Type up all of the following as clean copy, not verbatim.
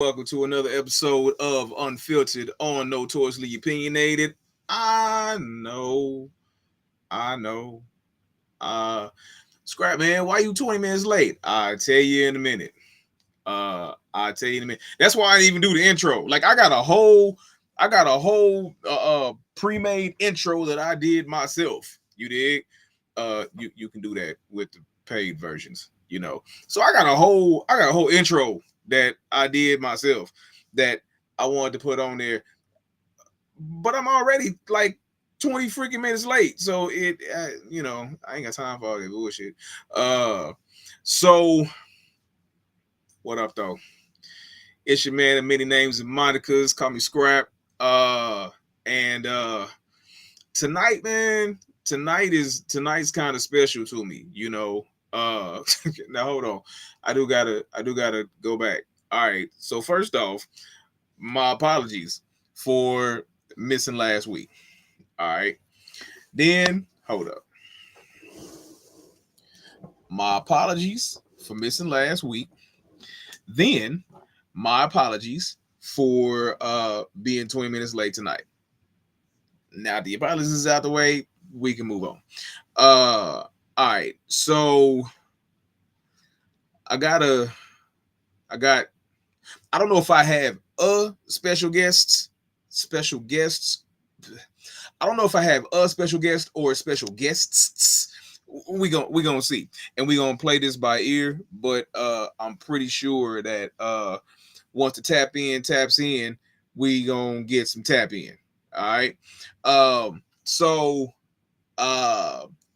Welcome to another episode of Unfiltered on Notoriously Opinionated. I know, I know. Scrap man, why you 20 minutes late? I'll tell you in a minute. I'll tell you in a minute. That's why I didn't even do the intro. Like I got a whole pre-made intro that I did myself. You dig? You can do that with the paid versions, you know. So I got a whole intro that I did myself that I wanted to put on there, but I'm already like 20 freaking minutes late. So I ain't got time for all that bullshit. Uh, so what up though? It's your man of many names and monikers. Call me Scrap. Uh, and tonight, man, tonight's kind of special to me. Now hold on. I do gotta go back. All right. So first off, my apologies for missing last week. All right. Then hold up. My apologies for missing last week. Then my apologies for being 20 minutes late tonight. Now the apologies is out the way, we can move on. All right. So I got a I got I don't know if I have a special guests. I don't know if I have a special guest or special guests. We gonna see, and we gonna play this by ear. But I'm pretty sure that once the tap in taps in, we gonna get some tap in. All right. So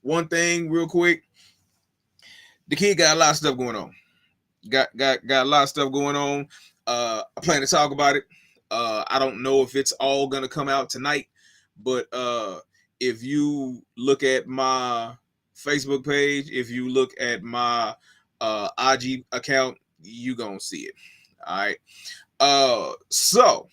one thing real quick, the kid got a lot of stuff going on. Got a lot of stuff going on. I plan to talk about it. I don't know if it's all gonna come out tonight, but if you look at my Facebook page, if you look at my IG account, you gonna see it. All right. So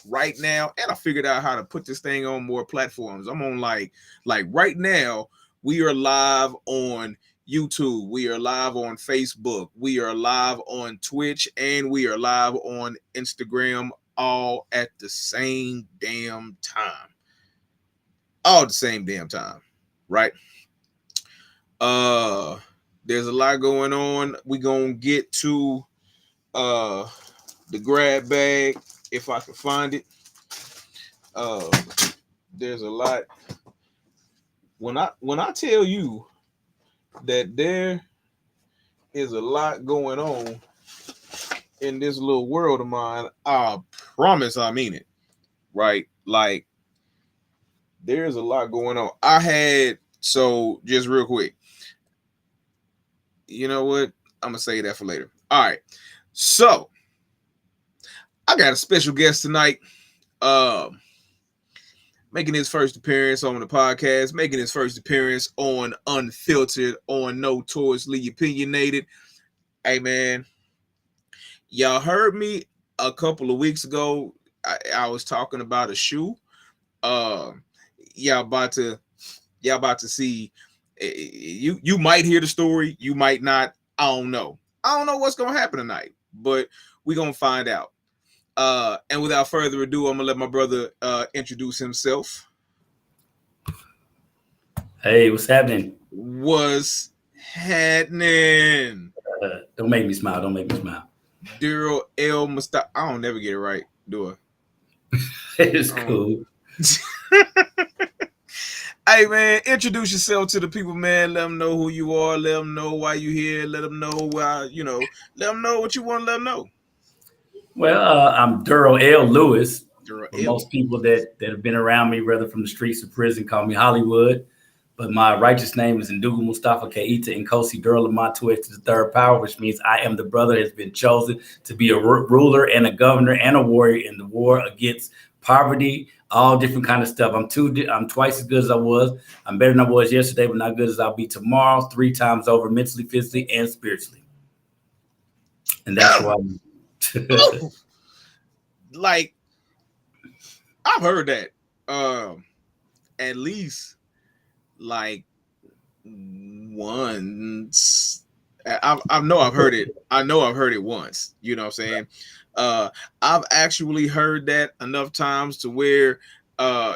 right now, and I figured out how to put this thing on more platforms. I'm on like right now, we are live on YouTube, we are live on Facebook, we are live on Twitch, and we are live on Instagram all at the same damn time. All the same damn time, right? There's a lot going on. We gonna get to the grab bag if I can find it. Uh there's a lot. When I tell you that there is a lot going on in this little world of mine, I promise I mean it. Right? Like there's a lot going on. So just real quick. You know what? I'm gonna say that for later. All right. So I got a special guest tonight. Um Making his first appearance on the podcast, making his first appearance on Unfiltered, on Notoriously Opinionated. Hey man, y'all heard me a couple of weeks ago. I was talking about a shoe. Uh, y'all about to see. You might hear the story, you might not. I don't know. I don't know what's gonna happen tonight, but we gonna find out. And without further ado, I'm gonna let my brother introduce himself. Hey, what's happening? What's happening? Don't make me smile. Don't make me smile. Daryl L. Mustafa. I don't never get it right, do I? It's cool. Hey man, introduce yourself to the people, man. Let them know who you are. Let them know why you here. Let them know why, let them know what you want to let them know. Well, I'm Daryl L. Lewis. Daryl For L. most people that have been around me, whether from the streets or prison, call me Hollywood. But my righteous name is Ndugu Mustafa Keita Nkosi Daryl Lamatu to the third power, which means I am the brother that has been chosen to be a ruler and a governor and a warrior in the war against poverty, all different kind of stuff. I'm twice as good as I was. I'm better than I was yesterday, but not good as I'll be tomorrow. 3 times over, mentally, physically, and spiritually. And that's why. Like I've heard that at least like once. I know I've heard it. I know I've heard it once. You know what I'm saying? I've actually heard that enough times to where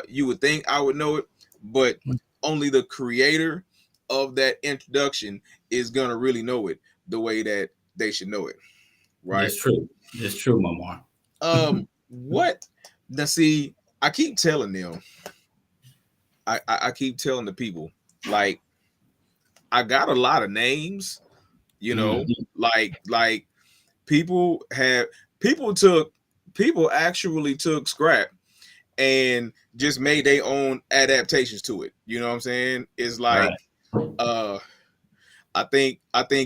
you would think I would know it, but only the creator of that introduction is gonna really know it the way that they should know it, right? That's true. That's true, Mamar. What? Now, see, I keep telling them, I keep telling the people, like, I got a lot of names, you know, Mhm. like people have people took people actually took scrap and just made their own adaptations to it. You know what I'm saying? It's like Right. uh I think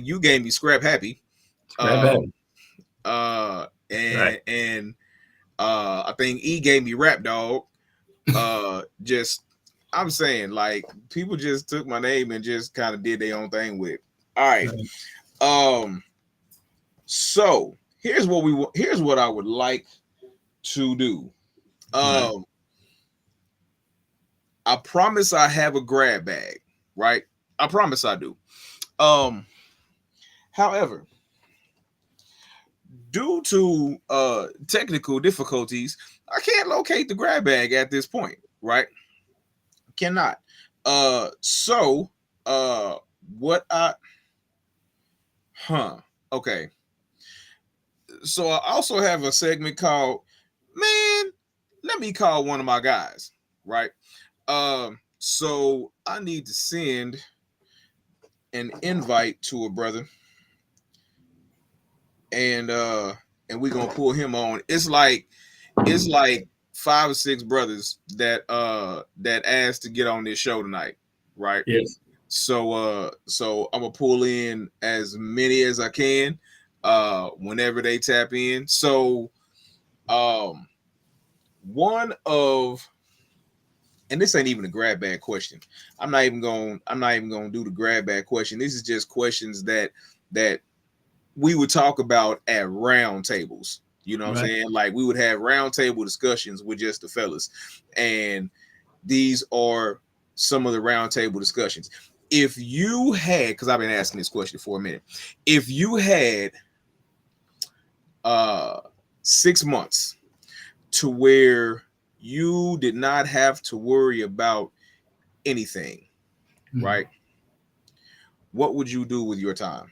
you gave me scrap happy. Scrap Um heavy. uh Right. and I think E gave me rap dog. Just I'm saying, like, people just took my name and just kind of did their own thing with it. All right. Right. Um so here's what I would like to do. Right. Um I promise I have a grab bag, right? I promise I do. Um, However, due to technical difficulties, I can't locate the grab bag at this point, right? Cannot. So uh what I huh okay. So I also have a segment called Man, let me call one of my guys, right? So I need to send an invite to a brother and we're gonna pull him on. It's like 5 or 6 brothers that asked to get on this show tonight, right? Yes. So I'm gonna pull in as many as I can whenever they tap in. So um one of and this ain't even a grab bag question. I'm not even gonna do the grab bag question. This is just questions that we would talk about at round tables. You know what I'm Right. saying? Like, we would have round table discussions with just the fellas. And these are some of the round table discussions. If you had, because I've been asking this question for a minute, if you had uh 6 months to where you did not have to worry about anything, Mhm. right? What would you do with your time?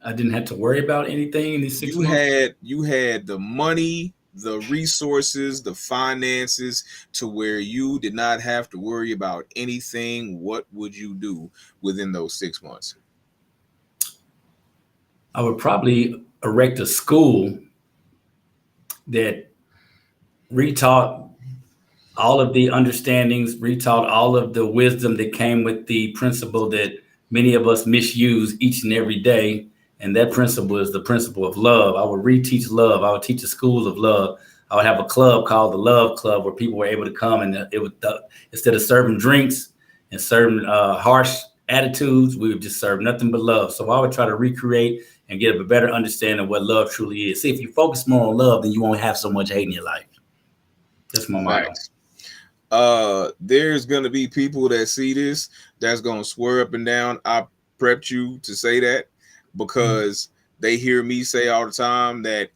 I didn't have to worry about anything in these six you months. had you had the money, the resources, the finances to where you did not have to worry about anything. What would you do within those 6 months? I would probably erect a school that retaught all of the understandings, retaught all of the wisdom that came with the principle that many of us misuse each and every day. And that principle is the principle of love. I would reteach love. I would teach the schools of love. I would have a club called the Love Club where people were able to come and it would instead of serving drinks and serving harsh attitudes, we would just serve nothing but love. So I would try to recreate and get a better understanding of what love truly is. See, if you focus more on love, then you won't have so much hate in your life. That's my motto. Facts. There's gonna be people that see this that's gonna swear up and down. I prepped you to say that because they hear me say all the time that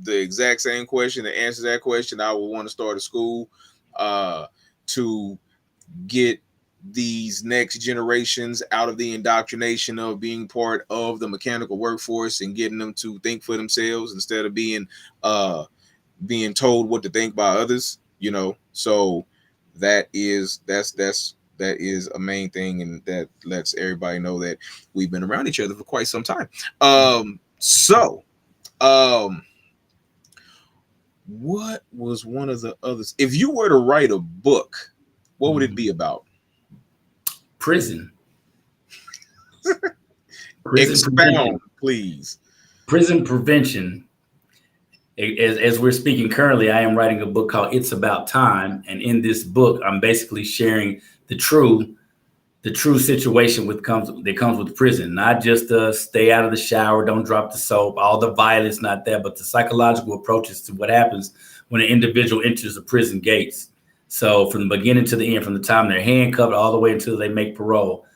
the exact same question, to answer that question, I would want to start a school to get these next generations out of the indoctrination of being part of the mechanical workforce and getting them to think for themselves instead of uh being told what to think by others, so that is a main thing, and that lets everybody know that we've been around each other for quite some time. So um what was one of the others? If you were to write a book, what would it be about? Prison, prison Expound, prevention, please. prison prevention. As we're speaking currently, I am writing a book called "It's About Time," and in this book, I'm basically sharing the true situation that comes with prison. Not just stay out of the shower, don't drop the soap, all the violence, not that, but the psychological approaches to what happens when an individual enters the prison gates. So from the beginning to the end, from the time they're handcuffed all the way until they make parole,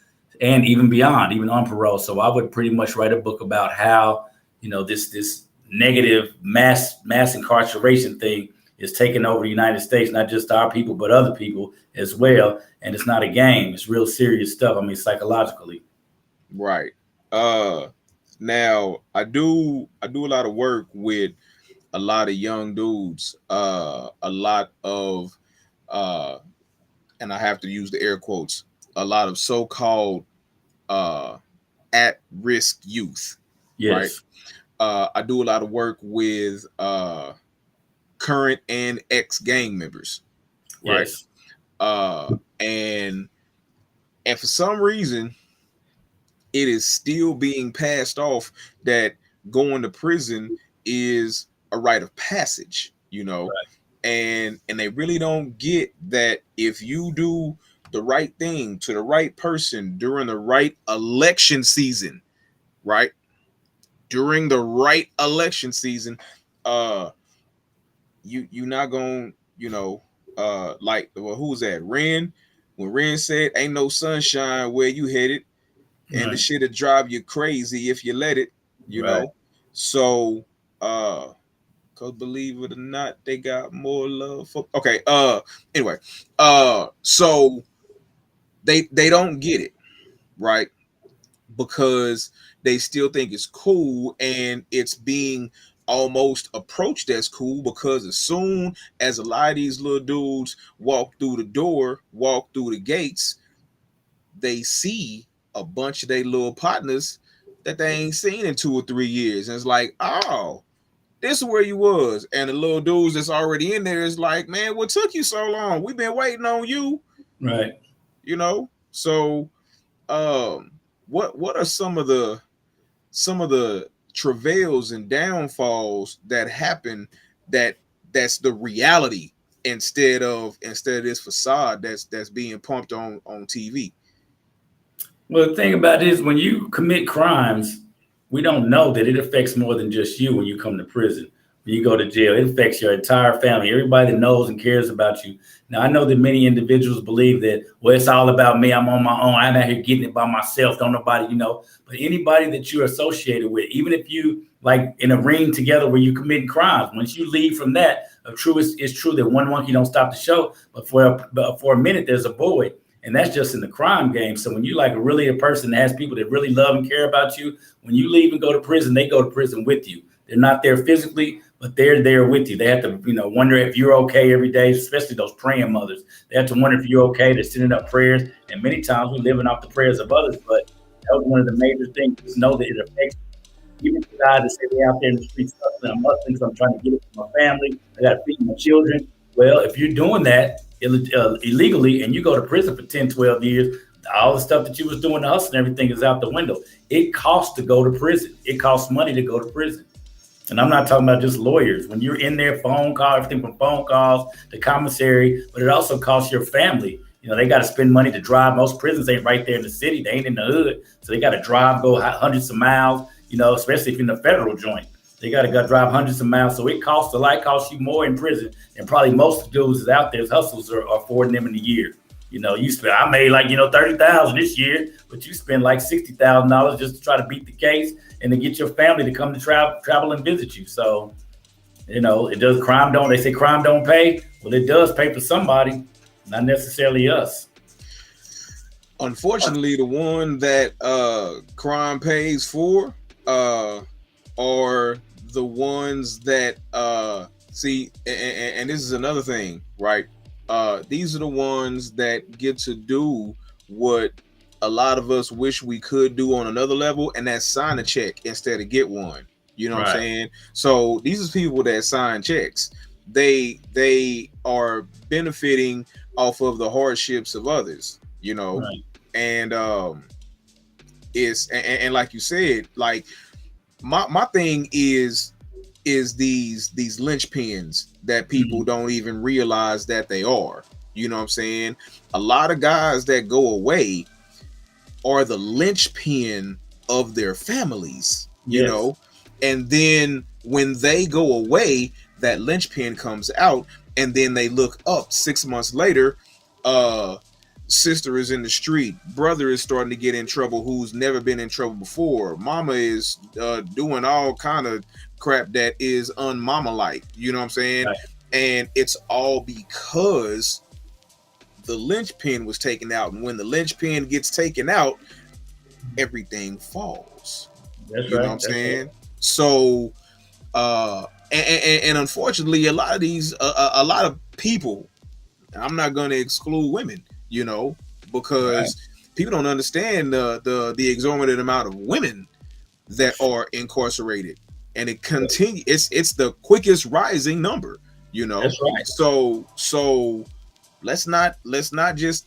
and even beyond, even on parole. So I would pretty much write a book about how this negative mass incarceration thing is taking over the United States, not just our people, but other people as well. And it's not a game. It's real serious stuff. I mean, psychologically. Right. Uh Now I do a lot of work with a lot of young dudes, a lot of uh and I have to use the air quotes, a lot of so-called uh at risk youth, right? Yes. I do a lot of work with current and ex gang members, right? Yes. Uh and and for some reason it is still being passed off that going to prison is a rite of passage, Right. and they really don't get that if you do the right thing to the right person during the right election season, right? During the right election season, uh you not going, like, well, who was that? Ren, when Ren said ain't no sunshine where you headed, and the Right. shit'll drive you crazy if you let it, you Right. know. So, cause believe it or not, they got more love for. Okay. Anyway. So they don't get it, right? Because they still think it's cool, and it's being almost approached as cool because as soon as a lot of these little dudes walk through the gates, they see a bunch of their little partners that they ain't seen in 2 or 3 years. And it's like, oh, this is where you was. And the little dudes that's already in there is like, man, what took you so long? We've been waiting on you, Right. So what are some of the travails and downfalls that happen, that that's the reality, instead of this facade that's being pumped on TV? Well, the thing about it is, when you commit crimes, we don't know that it affects more than just you when you come to prison. When you go to jail, it affects your entire family, everybody that knows and cares about you. Now, I know that many individuals believe that, well, it's all about me. I'm on my own. I'm out here getting it by myself. Don't nobody. But anybody that you're associated with, even if you like in a ring together where you committing crimes, once you leave from that, it's true that one monkey don't stop the show. But for a minute, there's a boy, and that's just in the crime game. So when you like really a person that has people that really love and care about you, when you leave and go to prison, they go to prison with you. They're not there physically, but they're there with you. They have to, wonder if you're okay every day, especially those praying mothers. They have to wonder if you're okay. They're sending up prayers. And many times we're living off the prayers of others, but that was one of the major things. Just know that it affects you. Even the guys that say they're out there in the streets hustling, I'm hustling, so I'm trying to get it for my family. I got to feed my children. Well, if you're doing that illegally and you go to prison for 10, 12 years, all the stuff that you was doing to hustle and everything is out the window. It costs to go to prison. It costs money to go to prison. And I'm not talking about just lawyers. When you're in there, phone call, everything from phone calls to commissary, but it also costs your family. They got to spend money to drive. Most prisons ain't right there in the city. They ain't in the hood. So they got to drive, go hundreds of miles, especially if you're in the federal joint. They got to go drive hundreds of miles. So it costs a lot. It costs you more in prison. And probably most dudes is out there, hustles are affording them in a year. I made like, 30,000 this year, but you spend like $60,000 just to try to beat the case and to get your family to come to travel and visit you. So, it does they say crime don't pay. Well, it does pay for somebody, not necessarily us. Unfortunately, the one that crime pays for are the ones that see, and this is another thing, right? These are the ones that get to do what a lot of us wish we could do on another level, and that's sign a check instead of get one. You know what I'm saying? So these are people that sign checks. They are benefiting off of the hardships of others, Right. and it's and like you said, like my thing is these linchpins that people Mhm. don't even realize that they are. You know what I'm saying? A lot of guys that go away are the linchpin of their families, Yes. and then when they go away, that linchpin comes out, and then they look up 6 months later. Sister is in the street, brother is starting to get in trouble who's never been in trouble before, mama is doing all kind of crap that is unmama like. You know what I'm saying? Right. And it's all because the linchpin was taken out, and when the linchpin gets taken out, everything falls. That's You know right. what I'm That's saying? right. So, and unfortunately, a lot of these, a lot of people, I'm not going to exclude women, you know, Right. because people don't understand the exorbitant amount of women that are incarcerated, and it continue. It's the quickest rising number, you know. That's right. So let's not just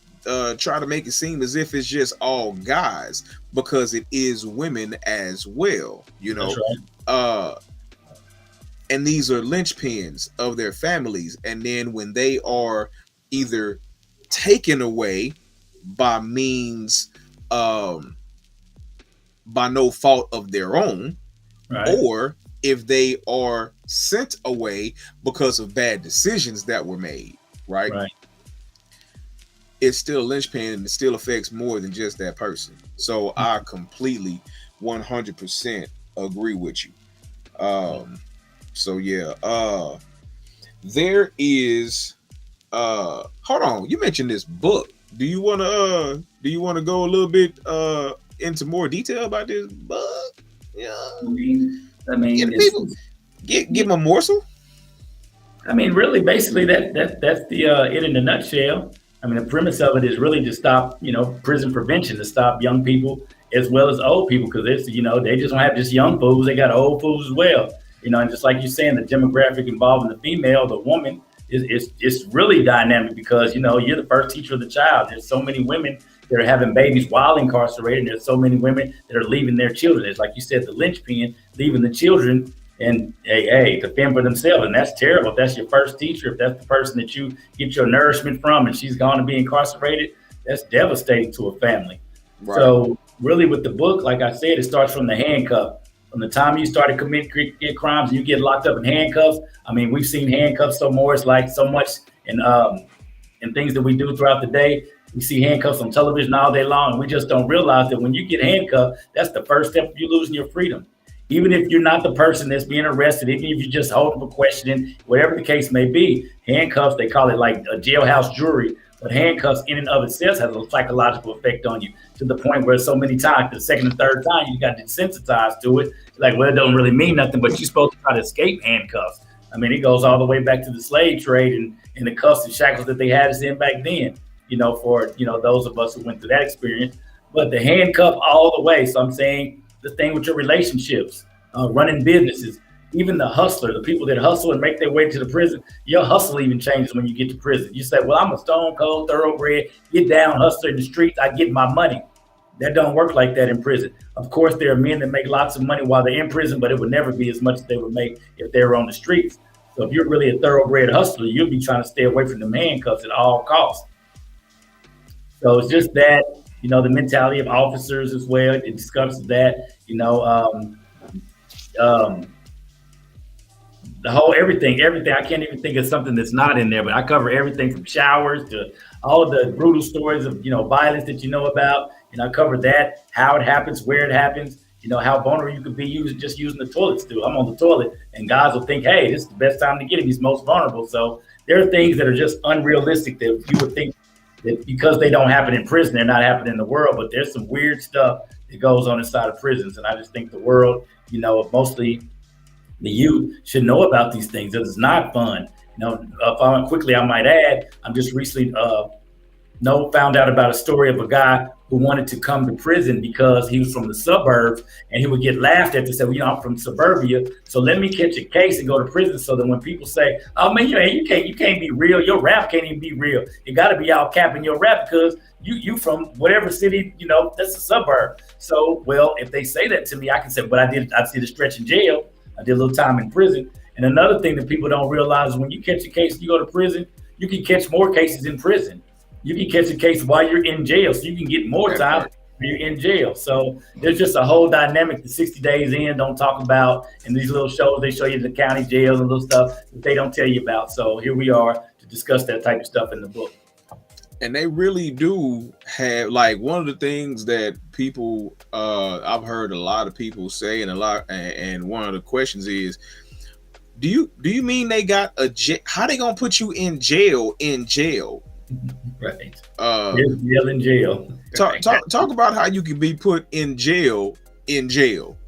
try to make it seem as if it's just all guys, because it is women as well, you That's know. right. Uh, and these are linchpins of their families, and then when they are either taken away by means, um, by no fault of their own, Right. or if they are sent away because of bad decisions that were made, right? Right. It's still a linchpin, and it still affects more than just that person. So I completely 100% agree with you. So yeah, there is hold on, you mentioned this book. Do you want to go a little bit into more detail about this book? Yeah. I Get mean, the people, give them a morsel. I mean, really, basically, that's the it in a nutshell. I mean, the premise of it is really to stop, prison prevention, to stop young people as well as old people, because it's, they just don't have just young fools; they got old fools as well. And just like you're saying, the demographic involving the female, the woman, is really dynamic, because you're the first teacher of the child. There's so many women that are having babies while incarcerated, and there's so many women that are leaving their children. It's like you said, the linchpin, leaving the children and to fend for themselves. And that's terrible. If that's your first teacher, if that's the person that you get your nourishment from, and she's gone to be incarcerated, that's devastating to a family. Right. So really with the book, like I said, it starts from the handcuff. From the time you started committing crimes and you get locked up in handcuffs. I mean, we've seen handcuffs so more. It's like so much in things that we do throughout the day. We see handcuffs on television all day long, and we just don't realize that when you get handcuffed, that's the first step of you losing your freedom. Even if you're not the person that's being arrested, even if you're just holding for questioning, whatever the case may be, handcuffs, they call it like a jailhouse jury, but handcuffs in and of itself has a psychological effect on you, to the point where so many times, the second and third time, you got desensitized to it. Like, well, it don't really mean nothing, but you're supposed to try to escape handcuffs. I mean, it goes all the way back to the slave trade and the cuffs and shackles that they had us in back then, for, those of us who went through that experience. But the handcuff all the way. So I'm saying, the thing with your relationships, running businesses, even the hustler, the people that hustle and make their way to the prison, your hustle even changes when you get to prison. You say, well, I'm a stone cold thoroughbred, get down hustler in the streets, I get my money. That don't work like that in prison. Of course, there are men that make lots of money while they're in prison, but it would never be as much as they would make if they were on the streets. So if you're really a thoroughbred hustler, you'll be trying to stay away from the handcuffs at all costs. So it's just that, the mentality of officers as well. It discusses that, the whole everything. I can't even think of something that's not in there, but I cover everything from showers to all of the brutal stories of, violence that you know about. And I cover that, how it happens, where it happens, how vulnerable you could be just using the toilet stool. I'm on the toilet and guys will think, hey, this is the best time to get him. He's most vulnerable. So there are things that are just unrealistic that you would think that because they don't happen in prison, they're not happening in the world. But there's some weird stuff that goes on inside of prisons. And I just think the world, mostly the youth should know about these things. It's not fun. Quickly, I might add, I'm just recently found out about a story of a guy who wanted to come to prison because he was from the suburbs, and he would get laughed at to say, well, I'm from suburbia, so let me catch a case and go to prison. So that when people say, oh man, you can't be real, your rap can't even be real. You got to be all capping your rap because you from whatever city, that's a suburb. So, well, if they say that to me, I can say, but I did a stretch in jail. I did a little time in prison. And another thing that people don't realize is when you catch a case and you go to prison, you can catch more cases in prison. You can catch a case while you're in jail, so you can get more time when you're in jail. So there's just a whole dynamic that 60 Days In don't talk about. In these little shows, they show you the county jails and little stuff that they don't tell you about. So here we are to discuss that type of stuff in the book. And they really do have, like, one of the things that people I've heard a lot of people say, and a lot, and one of the questions is, do you mean they got a how they gonna put you in jail Right. uh There's jail in jail. talk about how you can be put in jail in jail.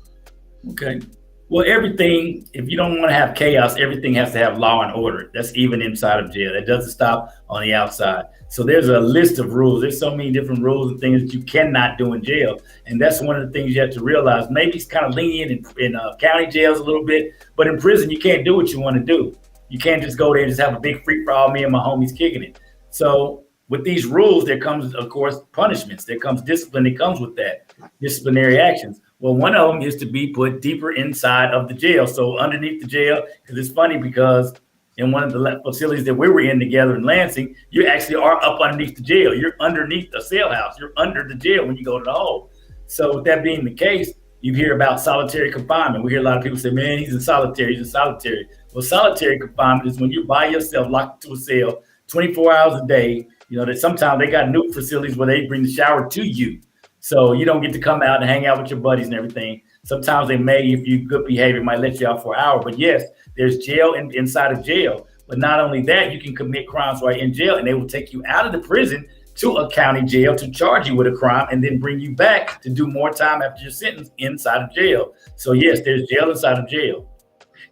Okay. Well, everything, if you don't want to have chaos, everything has to have law and order. That's even inside of jail. That doesn't stop on the outside. So there's a list of rules. There's so many different rules and things that you cannot do in jail. And that's one of the things you have to realize. Maybe it's kind of lenient in county jails a little bit, but in prison, you can't do what you want to do. You can't just go there and just have a big free for all, me and my homies kicking it. So with these rules, there comes, of course, punishments. There comes discipline that comes with that, disciplinary actions. Well, one of them is to be put deeper inside of the jail. So underneath the jail, because it's funny because in one of the facilities that we were in together in Lansing, you actually are up underneath the jail. You're underneath the cell house. You're under the jail when you go to the hole. So with that being the case, you hear about solitary confinement. We hear a lot of people say, man, he's in solitary, he's in solitary. Well, solitary confinement is when you're by yourself, locked into a cell 24 hours a day. You know, that sometimes they got new facilities where they bring the shower to you. So you don't get to come out and hang out with your buddies and everything. Sometimes they may, if you good behavior, might let you out for an hour. But yes, there's jail inside of jail. But not only that, you can commit crimes while in jail, and they will take you out of the prison to a county jail to charge you with a crime and then bring you back to do more time after your sentence inside of jail. So yes, there's jail inside of jail.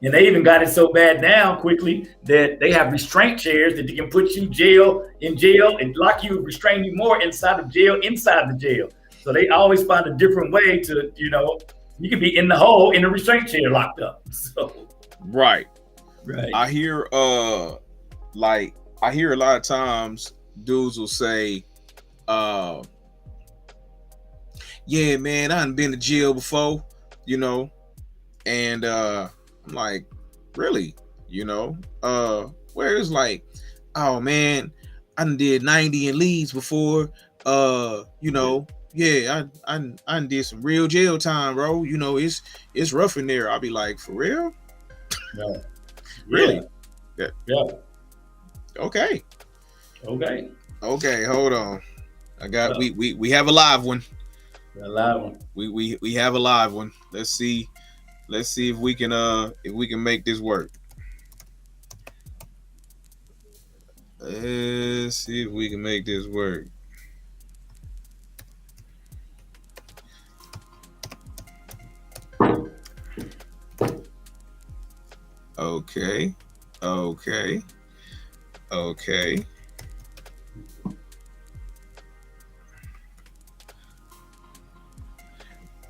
And they even got it so bad now quickly that they have restraint chairs that they can put you in jail and lock you, restrain you more inside of jail, inside the jail. So they always find a different way to, you can be in the hole in a restraint chair locked up. So Right. right. I hear a lot of times dudes will say, yeah, man, I done been to jail before, and I'm like, really? Where it's like, oh man, I done did 90 in Leeds before. Yeah, I done did some real jail time, bro. It's rough in there. I'll be like, for real? Yeah. Really? Yeah. Okay. Okay. Hold on. I got we have a live one. A live one. We have a live one. Let's see if we can make this work. Let's see if we can make this work. Okay.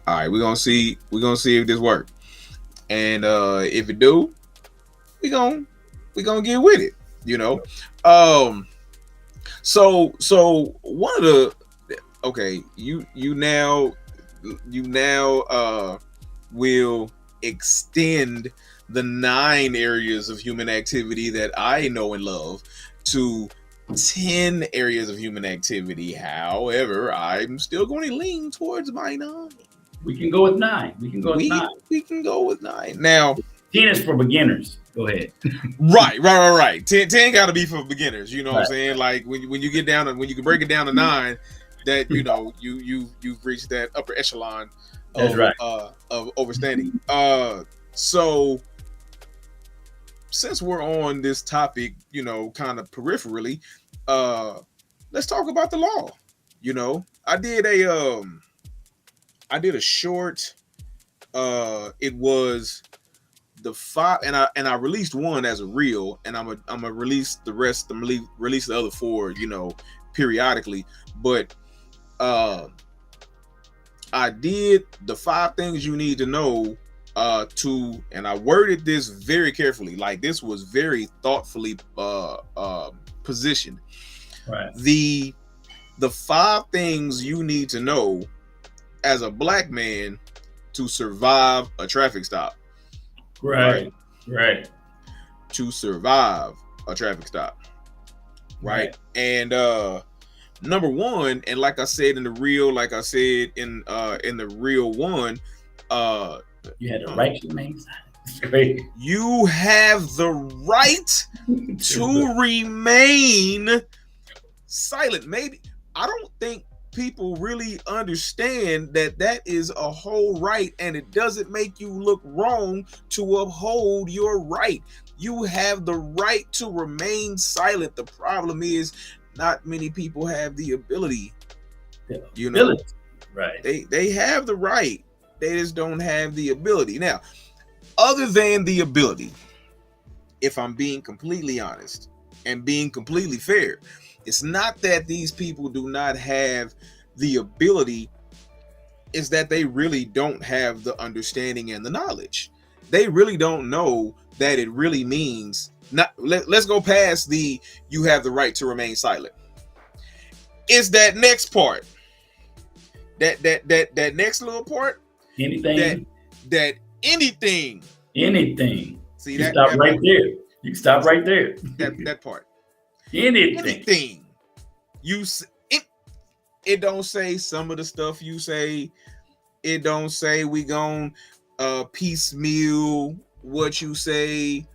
All right, we're gonna see if this works. And if it do, we gonna get with it, So one of the you now will extend the 9 areas of human activity that I know and love to 10 areas of human activity. However, I'm still going to lean towards my 9. We can go with 9. We can go with 9. Now, 10 is for beginners. Go ahead. Right. 10 got to be for beginners. You know what I'm saying? Like when you get down to, when you can break it down to 9, that you've reached that upper echelon of of overstanding. So since we're on this topic, kind of peripherally, let's talk about the law. I did a short. It was the 5, and I released one as a reel, and I'm gonna release the rest. I'm gonna release the other 4, periodically. But I did the 5 things you need to know. And I worded this very carefully. Like, this was very thoughtfully positioned. Right. The 5 things you need to know as a black man to survive a traffic stop. Right. To survive a traffic stop. Right. And number 1, and like I said in the reel, like I said in the reel 1, you had the right to remain silent. You have the right to remain silent. Maybe I don't think people really understand that that is a whole right, and it doesn't make you look wrong to uphold your right. You have the right to remain silent. The problem is not many people have the ability. You know, right? they have the right. They just don't have the ability. Now, other than the ability, if I'm being completely honest and being completely fair, it's not that these people do not have the ability, it's that they really don't have the understanding and the knowledge. They really don't know that it really means not. Let's go past the you have the right to remain silent. It's that next part. That next little part. Anything. That anything. Anything. See you that stop that right part. there. You stop right there. That part. Anything. You it don't say some of the stuff you say. It don't say we gon' piecemeal what you say.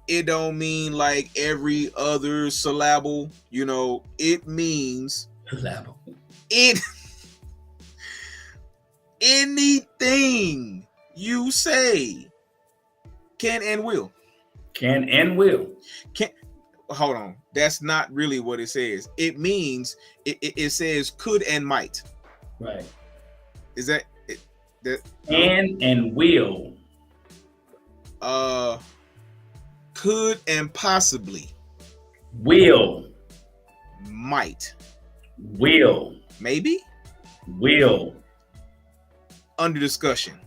It don't mean like every other syllable. You know, it means it. Anything you say can and will. Can and will. Can. Hold on. That's not really what it says. It means it says could and might. Right. Is that it? That and will. Could and possibly. Will. Might. Will. Maybe. Will. Under discussion.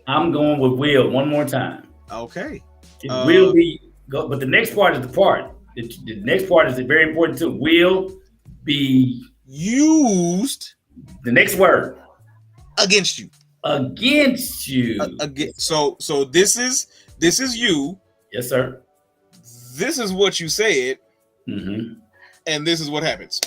I'm going with will one more time. Okay. It will be, but the next part is the part. The next part is very important too. Will be used. The next word. Against you. Against you. So this is you. Yes, sir. This is what you said. Mm-hmm. And this is what happens.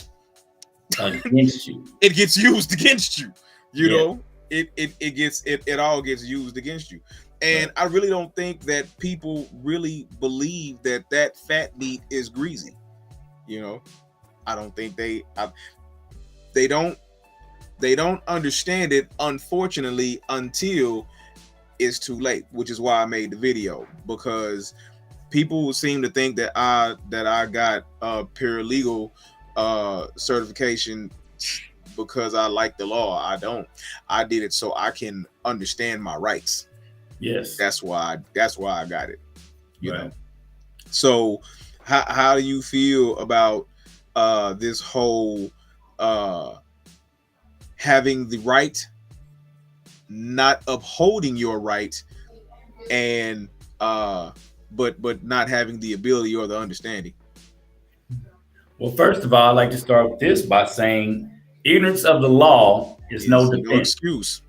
Against you. It gets used against you. You know, it all gets used against you. And I really don't think that people really believe that fat meat is greasy. You know, I don't think they don't understand it, unfortunately, until it's too late, which is why I made the video, because people seem to think that I got a paralegal certification because I like the law. I don't. I did it so I can understand my rights. Yes. That's why I got it. You know. So how do you feel about this whole having the right, not upholding your right, and but not having the ability or the understanding? Well, first of all, I'd like to start with this by saying ignorance of the law is no defense. No excuse.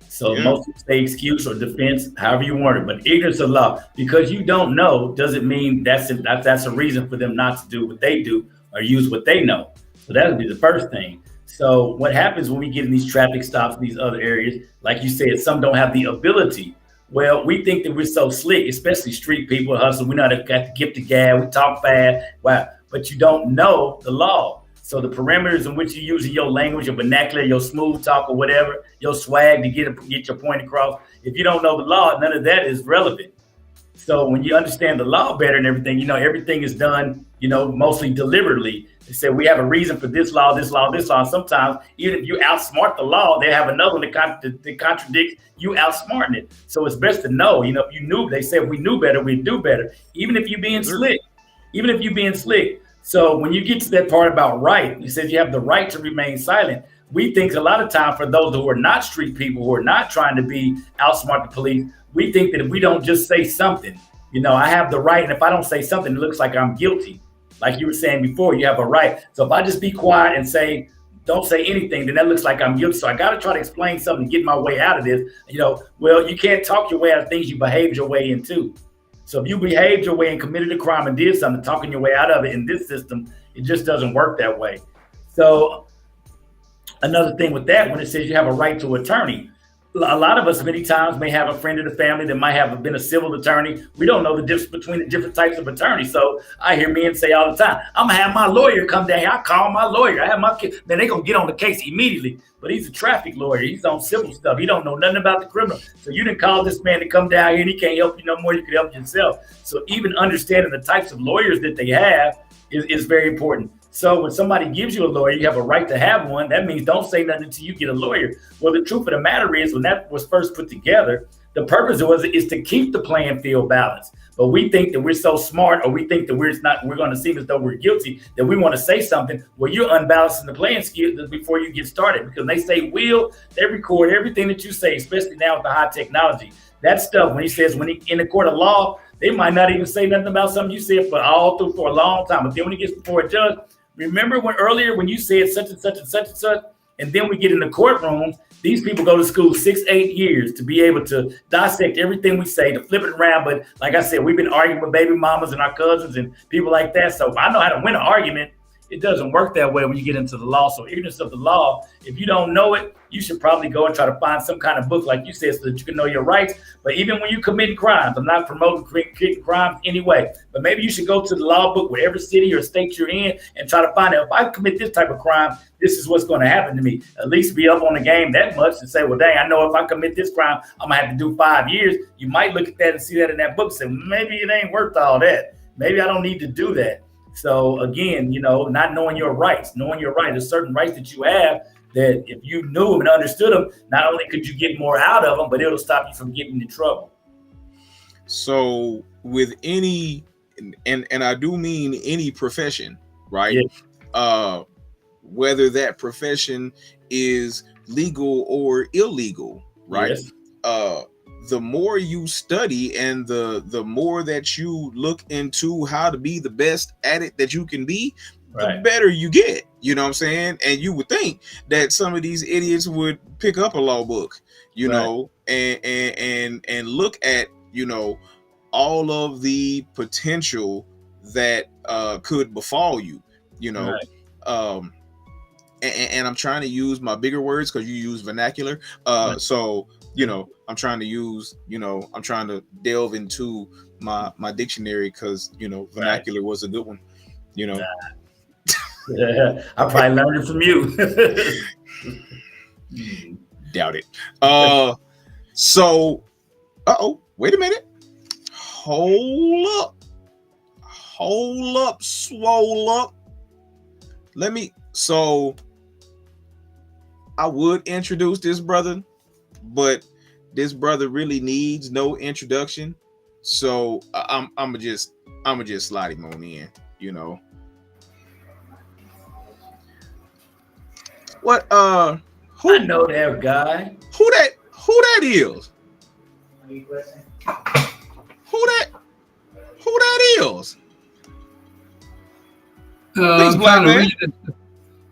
So most people say excuse or defense, however you want it, but ignorance of law, because you don't know, doesn't mean that's a reason for them not to do what they do or use what they know. So that would be the first thing. So what happens when we get in these traffic stops, these other areas, like you said, some don't have the ability. Well, we think that we're so slick, especially street people, hustle. We know they've got the gift of gab. We talk fast. Wow. But you don't know the law. So the parameters in which you use your language, your vernacular, your smooth talk or whatever, your swag to get your point across. If you don't know the law, none of that is relevant. So when you understand the law better and everything, you know, everything is done, you know, mostly deliberately. They say we have a reason for this law, this law, this law. And sometimes even if you outsmart the law, they have another one that contradicts you outsmarting it. So it's best to know, you know, if you knew, they say if we knew better, we'd do better. Even if you're being slick, So when you get to that part about right, you said you have the right to remain silent. We think a lot of time for those who are not street people, who are not trying to be outsmart the police, we think that if we don't just say something, you know, I have the right, and if I don't say something, it looks like I'm guilty. Like you were saying before, you have a right. So if I just be quiet and say, don't say anything, then that looks like I'm guilty. So I got to try to explain something to get my way out of this. You know, well, you can't talk your way out of things you behaved your way into. So if you behaved your way and committed a crime and did something, talking your way out of it in this system, it just doesn't work that way. So another thing with that, when it says you have a right to attorney, A lot of us many times may have a friend of the family that might have been a civil attorney. We don't know the difference between the different types of attorneys. So I hear men say all the time, I'm gonna have my lawyer come down here. I call my lawyer. I have my kid. Man, they gonna get on the case immediately. But he's a traffic lawyer. He's on civil stuff. He don't know nothing about the criminal. So you didn't call this man to come down here and he can't help you no more. You could help yourself. So even understanding the types of lawyers that they have is very important. So when somebody gives you a lawyer, you have a right to have one. That means don't say nothing until you get a lawyer. Well, the truth of the matter is, when that was first put together, the purpose is to keep the playing field balanced. But we think that we're so smart, or we think that we're going to seem as though we're guilty, that we want to say something. Well, you're unbalancing the playing field before you get started, because they say will, they record everything that you say, especially now with the high technology. That stuff, when he says, when he in the court of law, they might not even say nothing about something you said for a long time. But then when he gets before a judge, remember when you said such and such and such and such, and then we get in the courtrooms, these people go to school 6-8 years to be able to dissect everything we say, to flip it around. But like I said, we've been arguing with baby mamas and our cousins and people like that. So I know how to win an argument. It doesn't work that way when you get into the law. So ignorance of the law, if you don't know it, you should probably go and try to find some kind of book, like you said, so that you can know your rights. But even when you commit crimes, I'm not promoting committing crimes anyway, but maybe you should go to the law book, wherever city or state you're in, and try to find out, if I commit this type of crime, this is what's going to happen to me. At least be up on the game that much and say, well, dang, I know if I commit this crime, I'm going to have to do 5 years. You might look at that and see that in that book and say, maybe it ain't worth all that. Maybe I don't need to do that. So again, not knowing your rights, there's certain rights that you have that if you knew them and understood them, not only could you get more out of them, but it'll stop you from getting into trouble. So with any, and I do mean any profession, right? Yeah. Whether that profession is legal or illegal, right? Yes. The more you study and the more that you look into how to be the best at it that you can be, the better you get. You know what I'm saying? And you would think that some of these idiots would pick up a law book, know, and look at, all of the potential that could befall you, and I'm trying to use my bigger words because you use vernacular. So, I'm trying to use, I'm trying to delve into my dictionary because, vernacular was a good one, Yeah, I probably learned it from you. Doubt it. So, wait a minute. Hold up, swole up. So I would introduce this brother, but this brother really needs no introduction. So I'm just slide him on in, What who I know that guy. Who that is? Who that is? Peace, black man.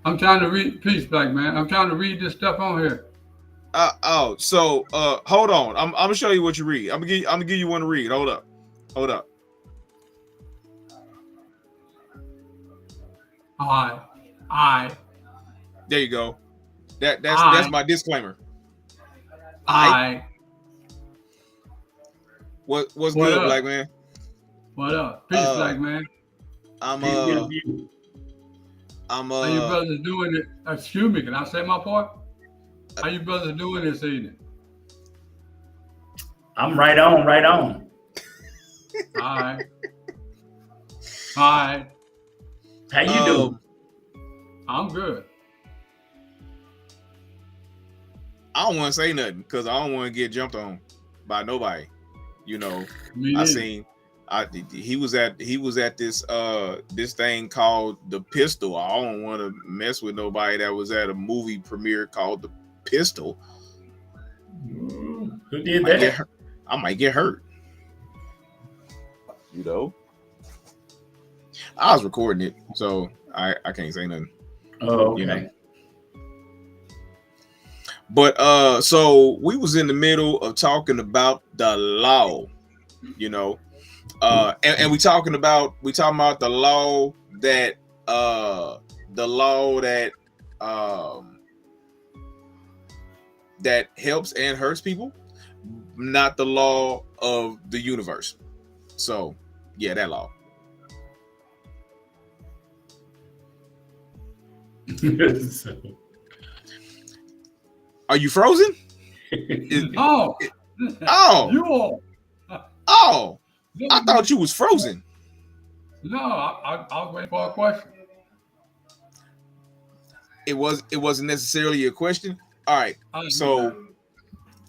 I'm trying to read. Peace, black man. I'm trying to read this stuff on here. So hold on. I'm gonna show you what you read. I'm gonna give you one to read. Hold up. I. There you go. That's my disclaimer. What's good, up? Black man? What up? Peace, black man. How you brothers doing it? Excuse me, can I say my part? How you brothers doing this evening? I'm right on. All right. How you doing? I'm good. I don't want to say nothing because I don't want to get jumped on by nobody. He was at this this thing called The Pistol. I don't want to mess with nobody that was at a movie premiere called The Pistol. Who did that? I might get hurt. I was recording it, so I can't say nothing. Oh, okay. But so we was in the middle of talking about the law, and we talking about the law that that helps and hurts people, not the law of the universe. So, yeah, that law. Are you frozen? Oh, Oh, you all. oh! I thought you was frozen. No, I was waiting for a question. It wasn't necessarily a question. All right, I didn't know so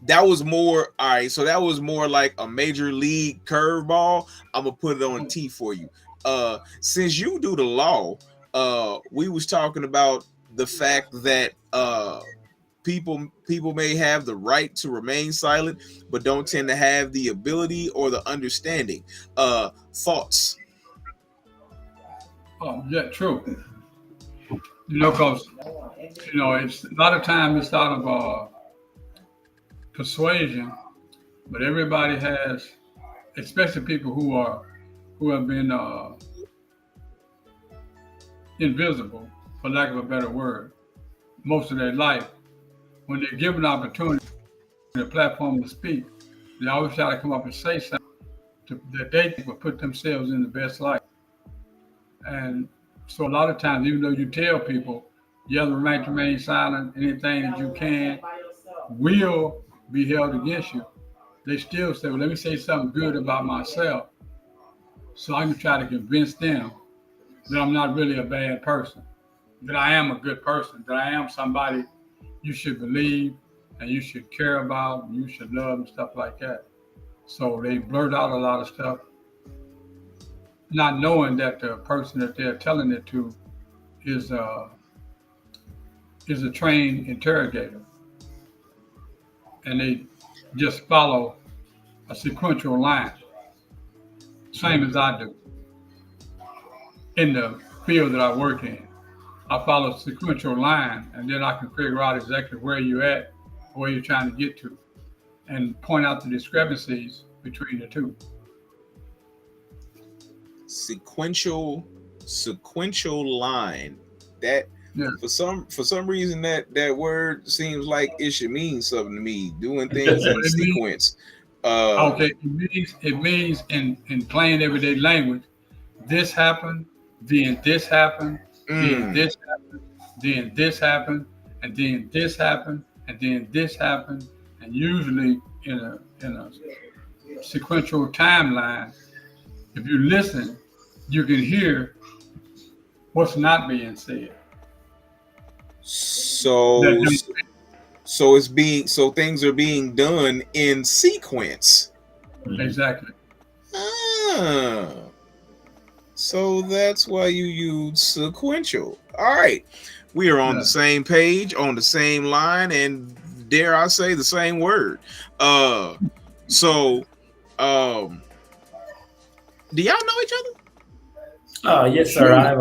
that was more. All right, so that was more like a major league curveball. I'm gonna put it on T for you. Since you do the law, we was talking about the fact that people may have the right to remain silent, but don't tend to have the ability or the understanding. Thoughts? Oh, yeah, true. Because it's a lot of times it's out of persuasion, but everybody has, especially people who have been invisible, for lack of a better word, most of their life. When they're given an opportunity, a platform to speak, they always try to come up and say something that they think will put themselves in the best light. And so a lot of times, even though you tell people you have the right to remain silent, anything that you can will be held against you, they still say, well, let me say something good about myself so I can try to convince them that I'm not really a bad person, that I am a good person, that I am somebody you should believe and you should care about and you should love and stuff like that. So they blurt out a lot of stuff, not knowing that the person that they're telling it to is a trained interrogator, and they just follow a sequential line, same as I do in the field that I work in. I follow a sequential line, and then I can figure out exactly where you're at, where you're trying to get to, and point out the discrepancies between the two. Sequential line. That Yeah. for some reason that word seems like it should mean something to me. Doing things in sequence. Okay, it means in plain everyday language, this happened, then this happened, then this happened, then this happened, and then this happened, and then this happened, and usually in a sequential timeline, if you listen, you can hear what's not being said. So things are being done in sequence. Exactly. Ah, so that's why you use sequential. All right, we are on the same page, on the same line, and dare I say the same word. So do y'all know each other? Yes, sir. I have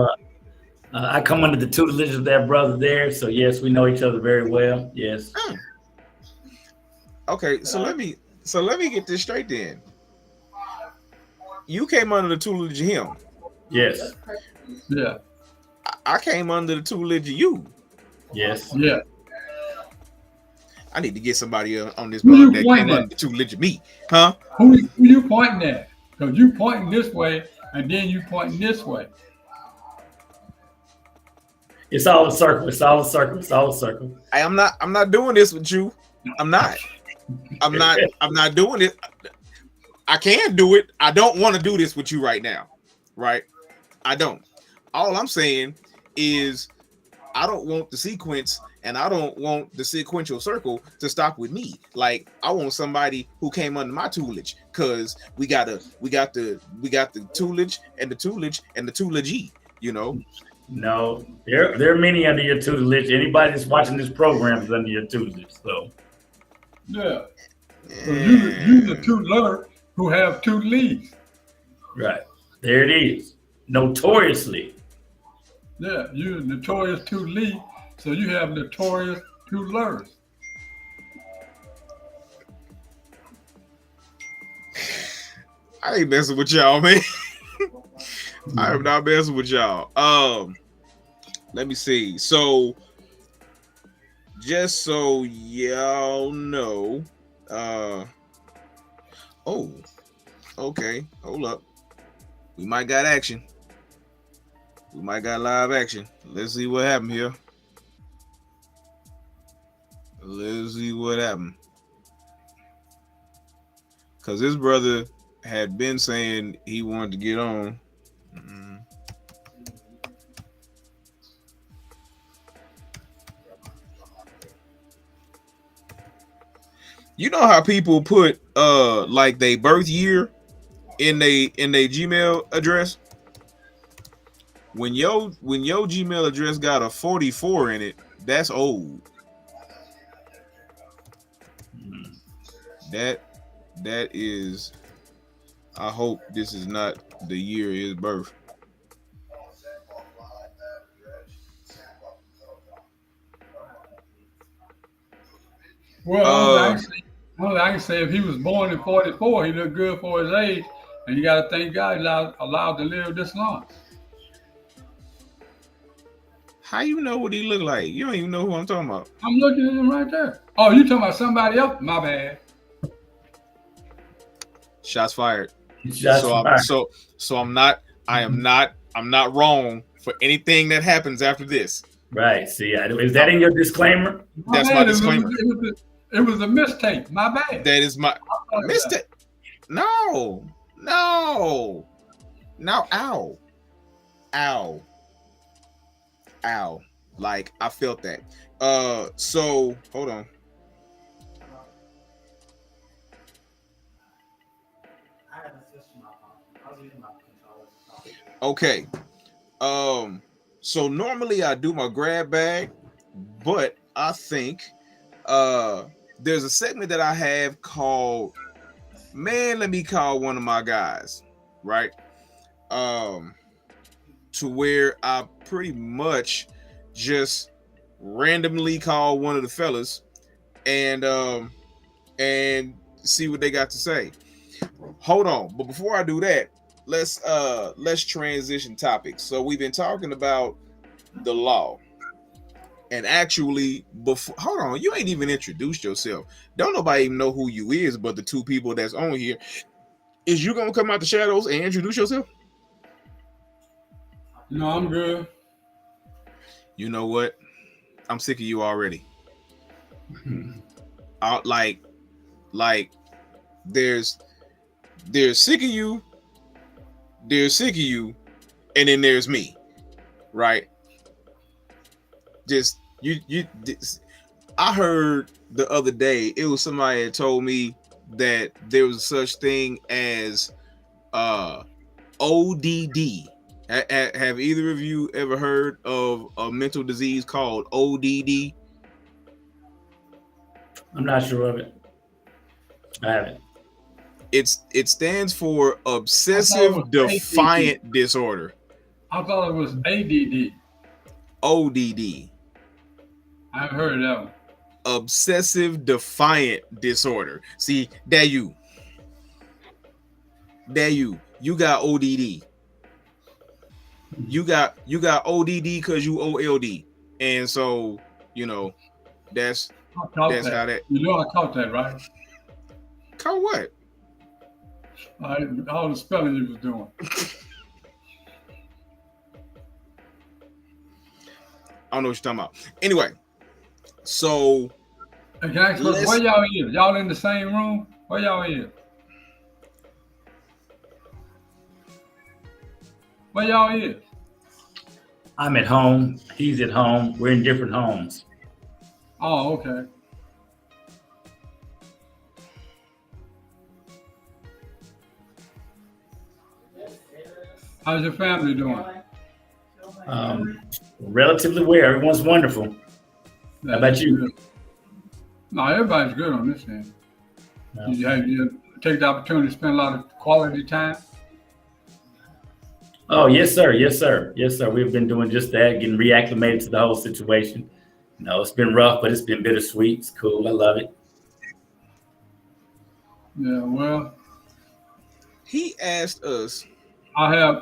I come under the tutelage of that brother there, so yes, we know each other very well. Yes. Okay, so let me get this straight then. You came under the tutelage of him. Yes. Yeah. I came under the tutelage of you. Yes. Yeah. I need to get somebody on this board that came under the tutelage of me, huh? Who you pointing at? Because you pointing this way, and then you pointing this way. It's all a circle. It's all a circle. It's all a circle. I'm not doing this with you. I'm not doing it. I can do it. I don't want to do this with you right now. Right? I don't. All I'm saying is I don't want the sequence and I don't want the sequential circle to stop with me. Like I want somebody who came under my tutelage, because we got the tutelage and the tutelage and the tutelage, you know. No, there are many under your tutelage. Anybody that's watching this program is under your tutelage. So yeah. So you the tuteler who have tutelees. Right. There it is. Notoriously. Yeah, you're notorious tutelee, so you have notorious tutelers. I ain't messing with y'all, man. I am not messing with y'all. Let me see. So just so y'all know, oh, okay, hold up. We might got action. We might got live action. Let's see what happened here. Let's see what happened. Because his brother had been saying he wanted to get on. You know how people put like their birth year in their Gmail address? When your Gmail address got a 44 in it, that's old. That is, I hope this is not the year of his birth. Well, only I can say if he was born in 44, he looked good for his age, and you got to thank God he's allowed to live this long. How you know what he look like? You don't even know who I'm talking about. I'm looking at him right there. Oh, you talking about somebody else? My bad. Shots fired. Fired. So I'm not wrong for anything that happens after this. Right. See, is that in your disclaimer? That's my disclaimer. It was a mistake. My bad. That is my mistake. No. Ow. Like I felt that. So hold on. Okay. So normally I do my grab bag, but I think there's a segment that I have called Man, let me call one of my guys, right? To where I pretty much just randomly call one of the fellas and see what they got to say. Hold on, but before I do that, let's transition topics. So we've been talking about the law. And actually, hold on, you ain't even introduced yourself. Don't nobody even know who you is, but the two people that's on here. Is you gonna come out the shadows and introduce yourself? No, I'm good. You know what? I'm sick of you already. Like, there's sick of you. There's sick of you, and then there's me, right? Just you. I heard the other day it was somebody that told me that there was such thing as ODD. Have either of you ever heard of a mental disease called ODD? I'm not sure of it. I haven't. It stands for obsessive defiant disorder. I thought it was ADD. ODD. I've heard of that one. Obsessive defiant disorder. See, that you got ODD. You got ODD because you OLD, and so that's how that. You know I caught that, right? Caught what? All the spelling you was doing. I don't know what you're talking about. Anyway, so hey, can I ask where y'all is? Y'all in the same room? Where y'all is? Where y'all is? I'm at home. He's at home. We're in different homes. Oh, okay. How's your family doing? Relatively well. Everyone's wonderful. How about you? Good. No, everybody's good on this end. No. Did you take the opportunity to spend a lot of quality time? Oh, yes, sir. Yes, sir. Yes, sir. We've been doing just that, getting reacclimated to the whole situation. It's been rough, but it's been bittersweet. It's cool. I love it. Yeah, well. He asked us. I have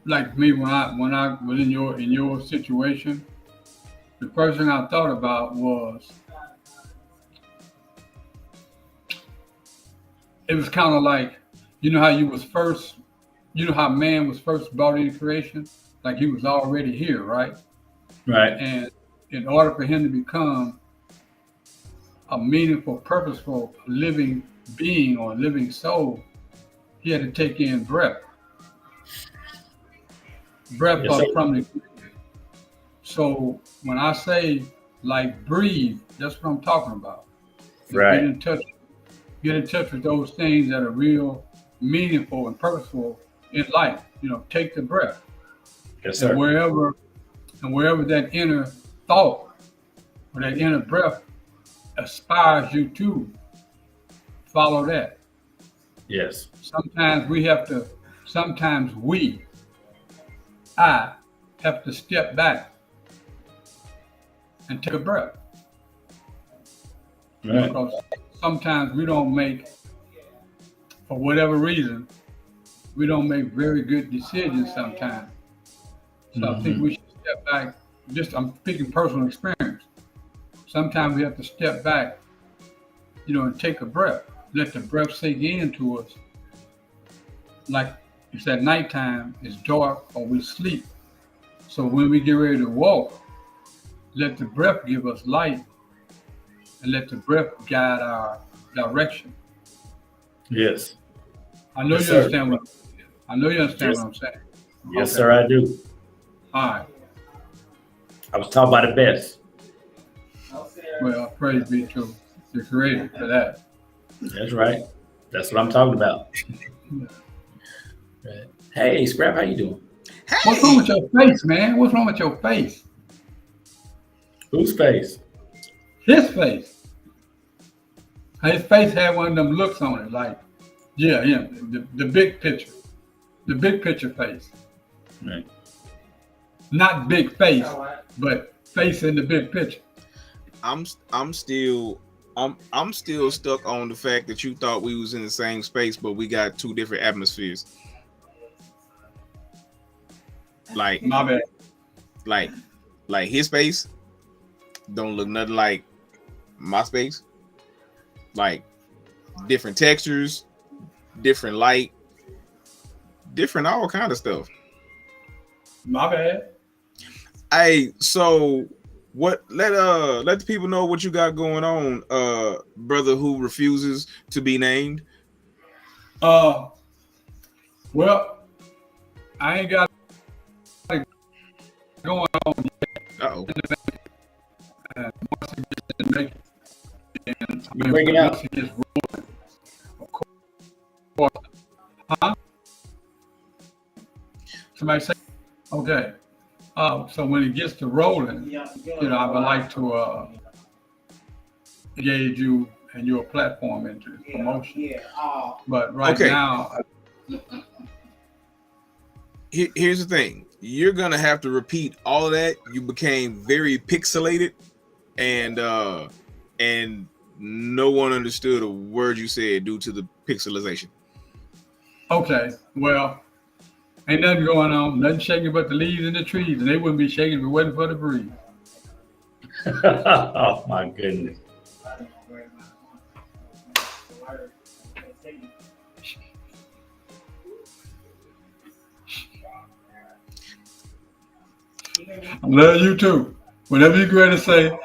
like me when I was in your situation, the first thing I thought about was it was kind of like, you know how man was first brought into creation, like he was already here, right? Right. And in order for him to become a meaningful, purposeful, living being or living soul, he had to take in breath. Breath Yes, sir. from the. So when I say like breathe, that's what I'm talking about. Right. Get in touch with those things that are real, meaningful, and purposeful in life. You know, take the breath, Yes, and sir. wherever that inner thought or that inner breath aspires you to, follow that. Yes. Sometimes I have to step back and take a breath. Right. Because sometimes we don't make, for whatever reason, we don't make very good decisions sometimes. So I think we should step back. I'm speaking personal experience. Sometimes we have to step back, and take a breath. Let the breath sink into us. Like it's at nighttime, it's dark, or we sleep. So when we get ready to walk, let the breath give us light and let the breath guide our direction. Yes. I know Yes, you sir. understand what Yes. I'm saying. Yes, Okay. sir, I do. All right. I was taught by the best. Well, praise be to the Creator for that. That's right. That's what I'm talking about. Right. Hey, Scrap, how you doing? What's wrong with your face, man? What's wrong with your face? Whose face? His face. His face had one of them looks on it, like, yeah, the big picture. The big picture face. Right. Not big face, but face in the big picture. I'm still stuck on the fact that you thought we was in the same space, but we got two different atmospheres. Like My bad. like his space don't look nothing like my space. Like different textures, different light, different all kind of stuff. My bad. Hey, so what? Let the people know what you got going on, brother who refuses to be named. Well, I ain't got it going on Uh-oh. yet. Once it gets to make it, and You bring it out. once it gets rolling, of course. Huh? Somebody say, okay. So when it gets to rolling, I would like to engage you and your platform into this promotion. But right now, Here's the thing. You're gonna have to repeat all of that. You became very pixelated, and no one understood a word you said due to the pixelization. okay, well, ain't nothing going on, nothing shaking but the leaves in the trees, and they wouldn't be shaking if it wasn't for the breeze. Oh my goodness. I love you too. Whatever you're ready to say, I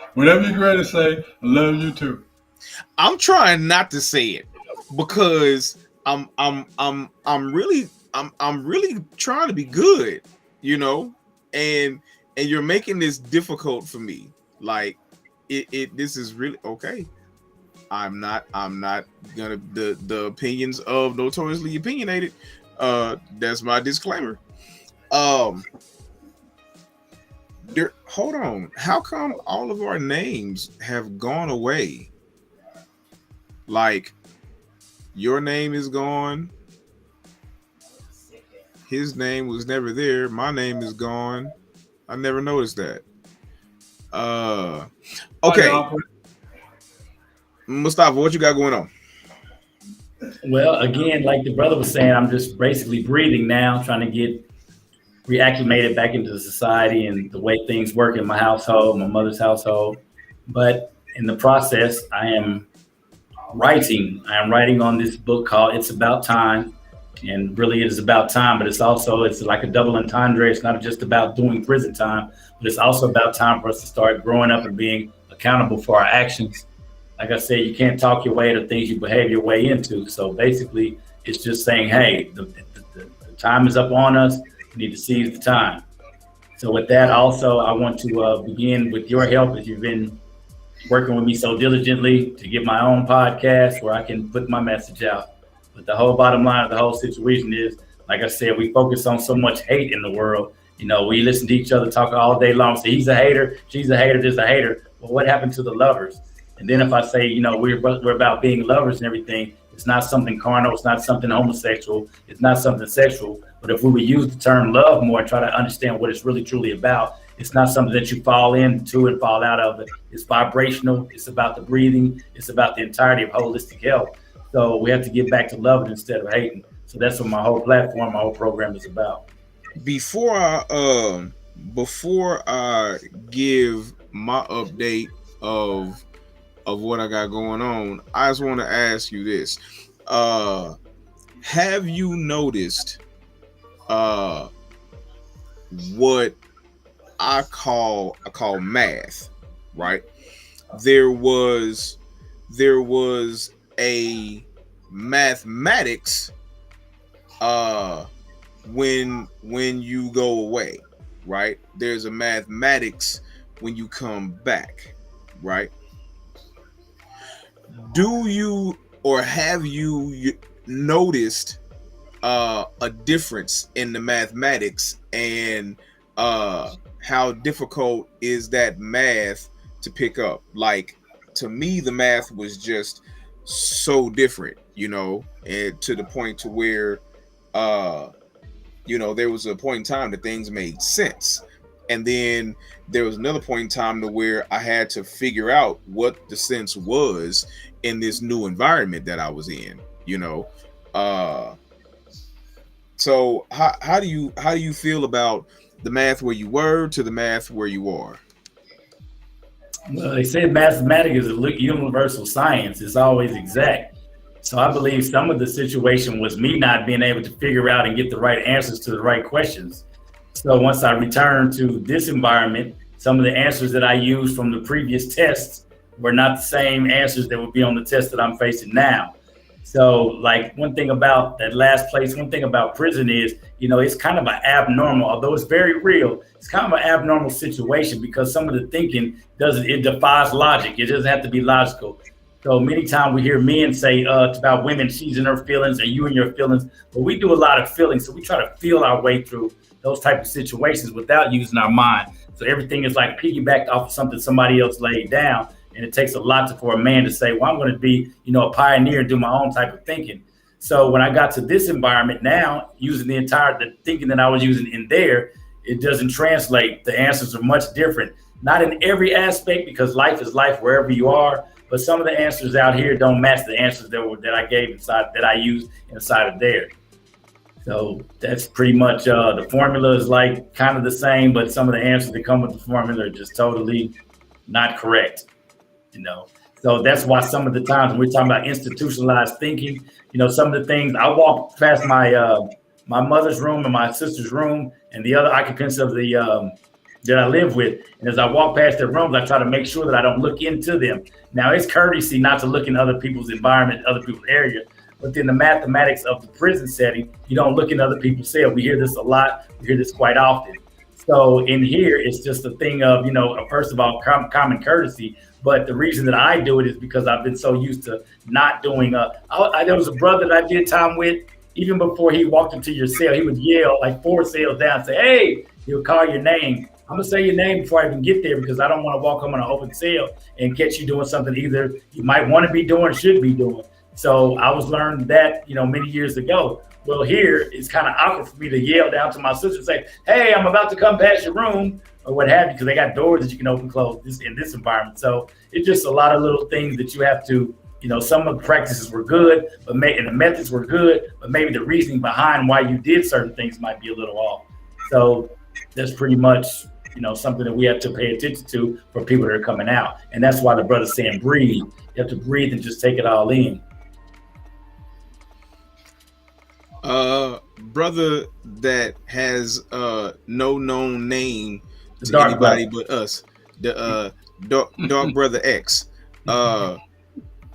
love you too. I'm trying not to say it because I'm really trying to be good, and you're making this difficult for me. Like this is really okay. I'm not gonna the opinions of Notoriously Opinionated. That's my disclaimer. Hold on. How come all of our names have gone away? Like your name is gone. His name was never there. My name is gone. I never noticed that. Okay. Mustafa, what you got going on? Well, again, like the brother was saying, I'm just basically breathing now, trying to get reacclimated back into the society and the way things work in my household, my mother's household. But in the process, I am writing. I am writing on this book called It's About Time. And really it is about time, but it's like a double entendre. It's not just about doing prison time, but it's also about time for us to start growing up and being accountable for our actions. Like I said, you can't talk your way to things you behave your way into. So basically, it's just saying, hey, the time is up on us. We need to seize the time. So with that, also, I want to begin with your help as you've been working with me so diligently to get my own podcast where I can put my message out. But the whole bottom line of the whole situation is, like I said, we focus on so much hate in the world. You know, we listen to each other talk all day long. Say he's a hater, she's a hater, there's a hater. Well, what happened to the lovers? And then if I say, you know, we're about being lovers and everything, it's not something carnal, it's not something homosexual, it's not something sexual. But if we would use the term love more and try to understand what it's really truly about, it's not something that you fall into and fall out of. It's vibrational, it's about the breathing, it's about the entirety of holistic health. So we have to get back to loving instead of hating. So that's what my whole platform, my whole program is about. Before I give my update of what I got going on, I just want to ask you this. Have you noticed what I call math, right? There was a mathematics when you go away, right? There's a mathematics when you come back, right? Do you or have you noticed a difference in the mathematics, and how difficult is that math to pick up? Like, to me, the math was just so different, you know, and to the point to where you know, there was a point in time that things made sense, and then there was another point in time to where I had to figure out what the sense was in this new environment that I was in, you know. So how do you feel about the math where you were to the math where you are? Well, they say mathematics is a universal science. It's always exact. So I believe some of the situation was me not being able to figure out and get the right answers to the right questions. So once I returned to this environment, some of the answers that I used from the previous tests were not the same answers that would be on the test that I'm facing now. So like one thing about that last place, one thing about prison is, you know, it's kind of an abnormal, although it's very real, it's kind of an abnormal situation because some of the thinking it defies logic. It doesn't have to be logical. So many times we hear men say it's about women, she's in her feelings and you in your feelings, but we do a lot of feelings. So we try to feel our way through those type of situations without using our mind. So everything is like piggybacked off of something somebody else laid down. And it takes a lot for a man to say, well, I'm going to be, you know, a pioneer and do my own type of thinking. So when I got to this environment now, using the thinking that I was using in there, it doesn't translate. The answers are much different. Not in every aspect, because life is life wherever you are. But some of the answers out here don't match the answers that I gave inside, that I used inside of there. So that's pretty much the formula is like kind of the same, but some of the answers that come with the formula are just totally not correct. You know, so that's why some of the times when we're talking about institutionalized thinking, you know, some of the things I walk past my mother's room and my sister's room and the other occupants of the that I live with. And as I walk past their rooms, I try to make sure that I don't look into them. Now, it's courtesy not to look in other people's environment, other people's area. But in the mathematics of the prison setting, you don't look in other people's cell. We hear this a lot. We hear this quite often. So in here, it's just a thing of, you know, first of all, common courtesy. But the reason that I do it is because I've been so used to not doing there was a brother that I did time with, even before he walked into your cell, he would yell like 4 cells down, say, hey, he'll call your name. I'm gonna say your name before I even get there because I don't want to walk home in an open cell and catch you doing something either you might want to be doing or should be doing. So I was learned that, you know, many years ago. Well, here it's kind of awkward for me to yell down to my sister and say, hey, I'm about to come past your room or what have you, because they got doors that you can open, close in this environment. So it's just a lot of little things that you have to, you know, some of the practices were good, and the methods were good, but maybe the reasoning behind why you did certain things might be a little off. So that's pretty much, something that we have to pay attention to for people that are coming out. And that's why the brother's saying breathe. You have to breathe and just take it all in. Brother that has no known name to Dark anybody brother. but us, the dark brother X.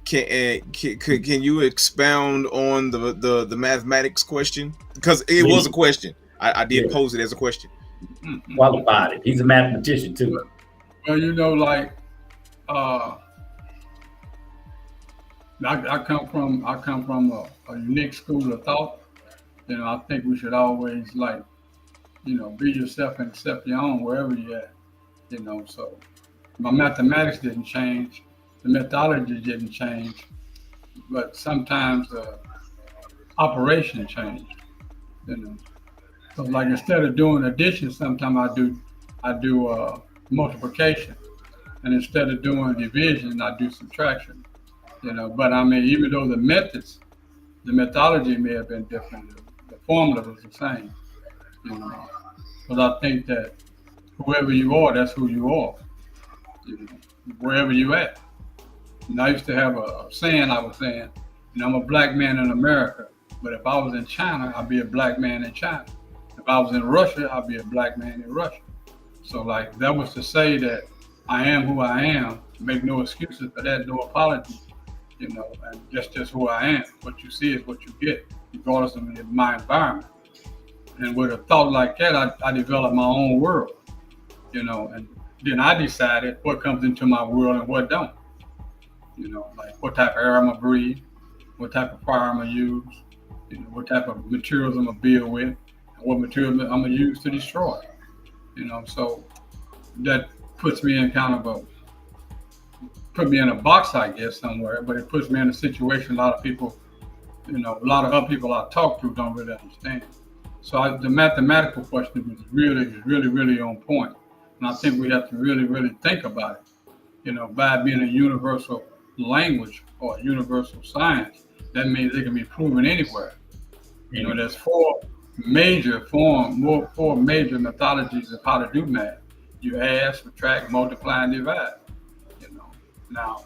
Can you expound on the mathematics question? Because it was a question. I did pose it as a question. Qualified it. He's a mathematician too. Well, like I come from a unique school of thought. I think we should always be yourself and accept your own wherever you're at. So my mathematics didn't change, the methodology didn't change, but sometimes the operation changed. So like instead of doing addition, sometimes I do multiplication, and instead of doing division, I do subtraction. But I mean, even though the methodology may have been different, the formula was the same. But I think that whoever you are, that's who you are. Wherever you at. I used to have a saying I was saying, I'm a black man in America, but if I was in China, I'd be a black man in China. If I was in Russia, I'd be a black man in Russia. So like that was to say that I am who I am, make no excuses for that, no apologies, and that's just who I am. What you see is what you get, regardless of my environment. And with a thought like that, I developed my own world, and then I decided what comes into my world and what don't. Like what type of air I'm gonna breathe, what type of fire I'm gonna use, what type of materials I'm gonna build with, and what materials I'm gonna use to destroy. So that puts me in put me in a box, I guess, somewhere, but it puts me in a situation a lot of people, a lot of other people I talk to don't really understand. So the mathematical question is really on point. And I think we have to really think about it. By being a universal language or a universal science, that means it can be proven anywhere. There's four major methodologies of how to do math. You add, subtract, multiply, and divide. Now,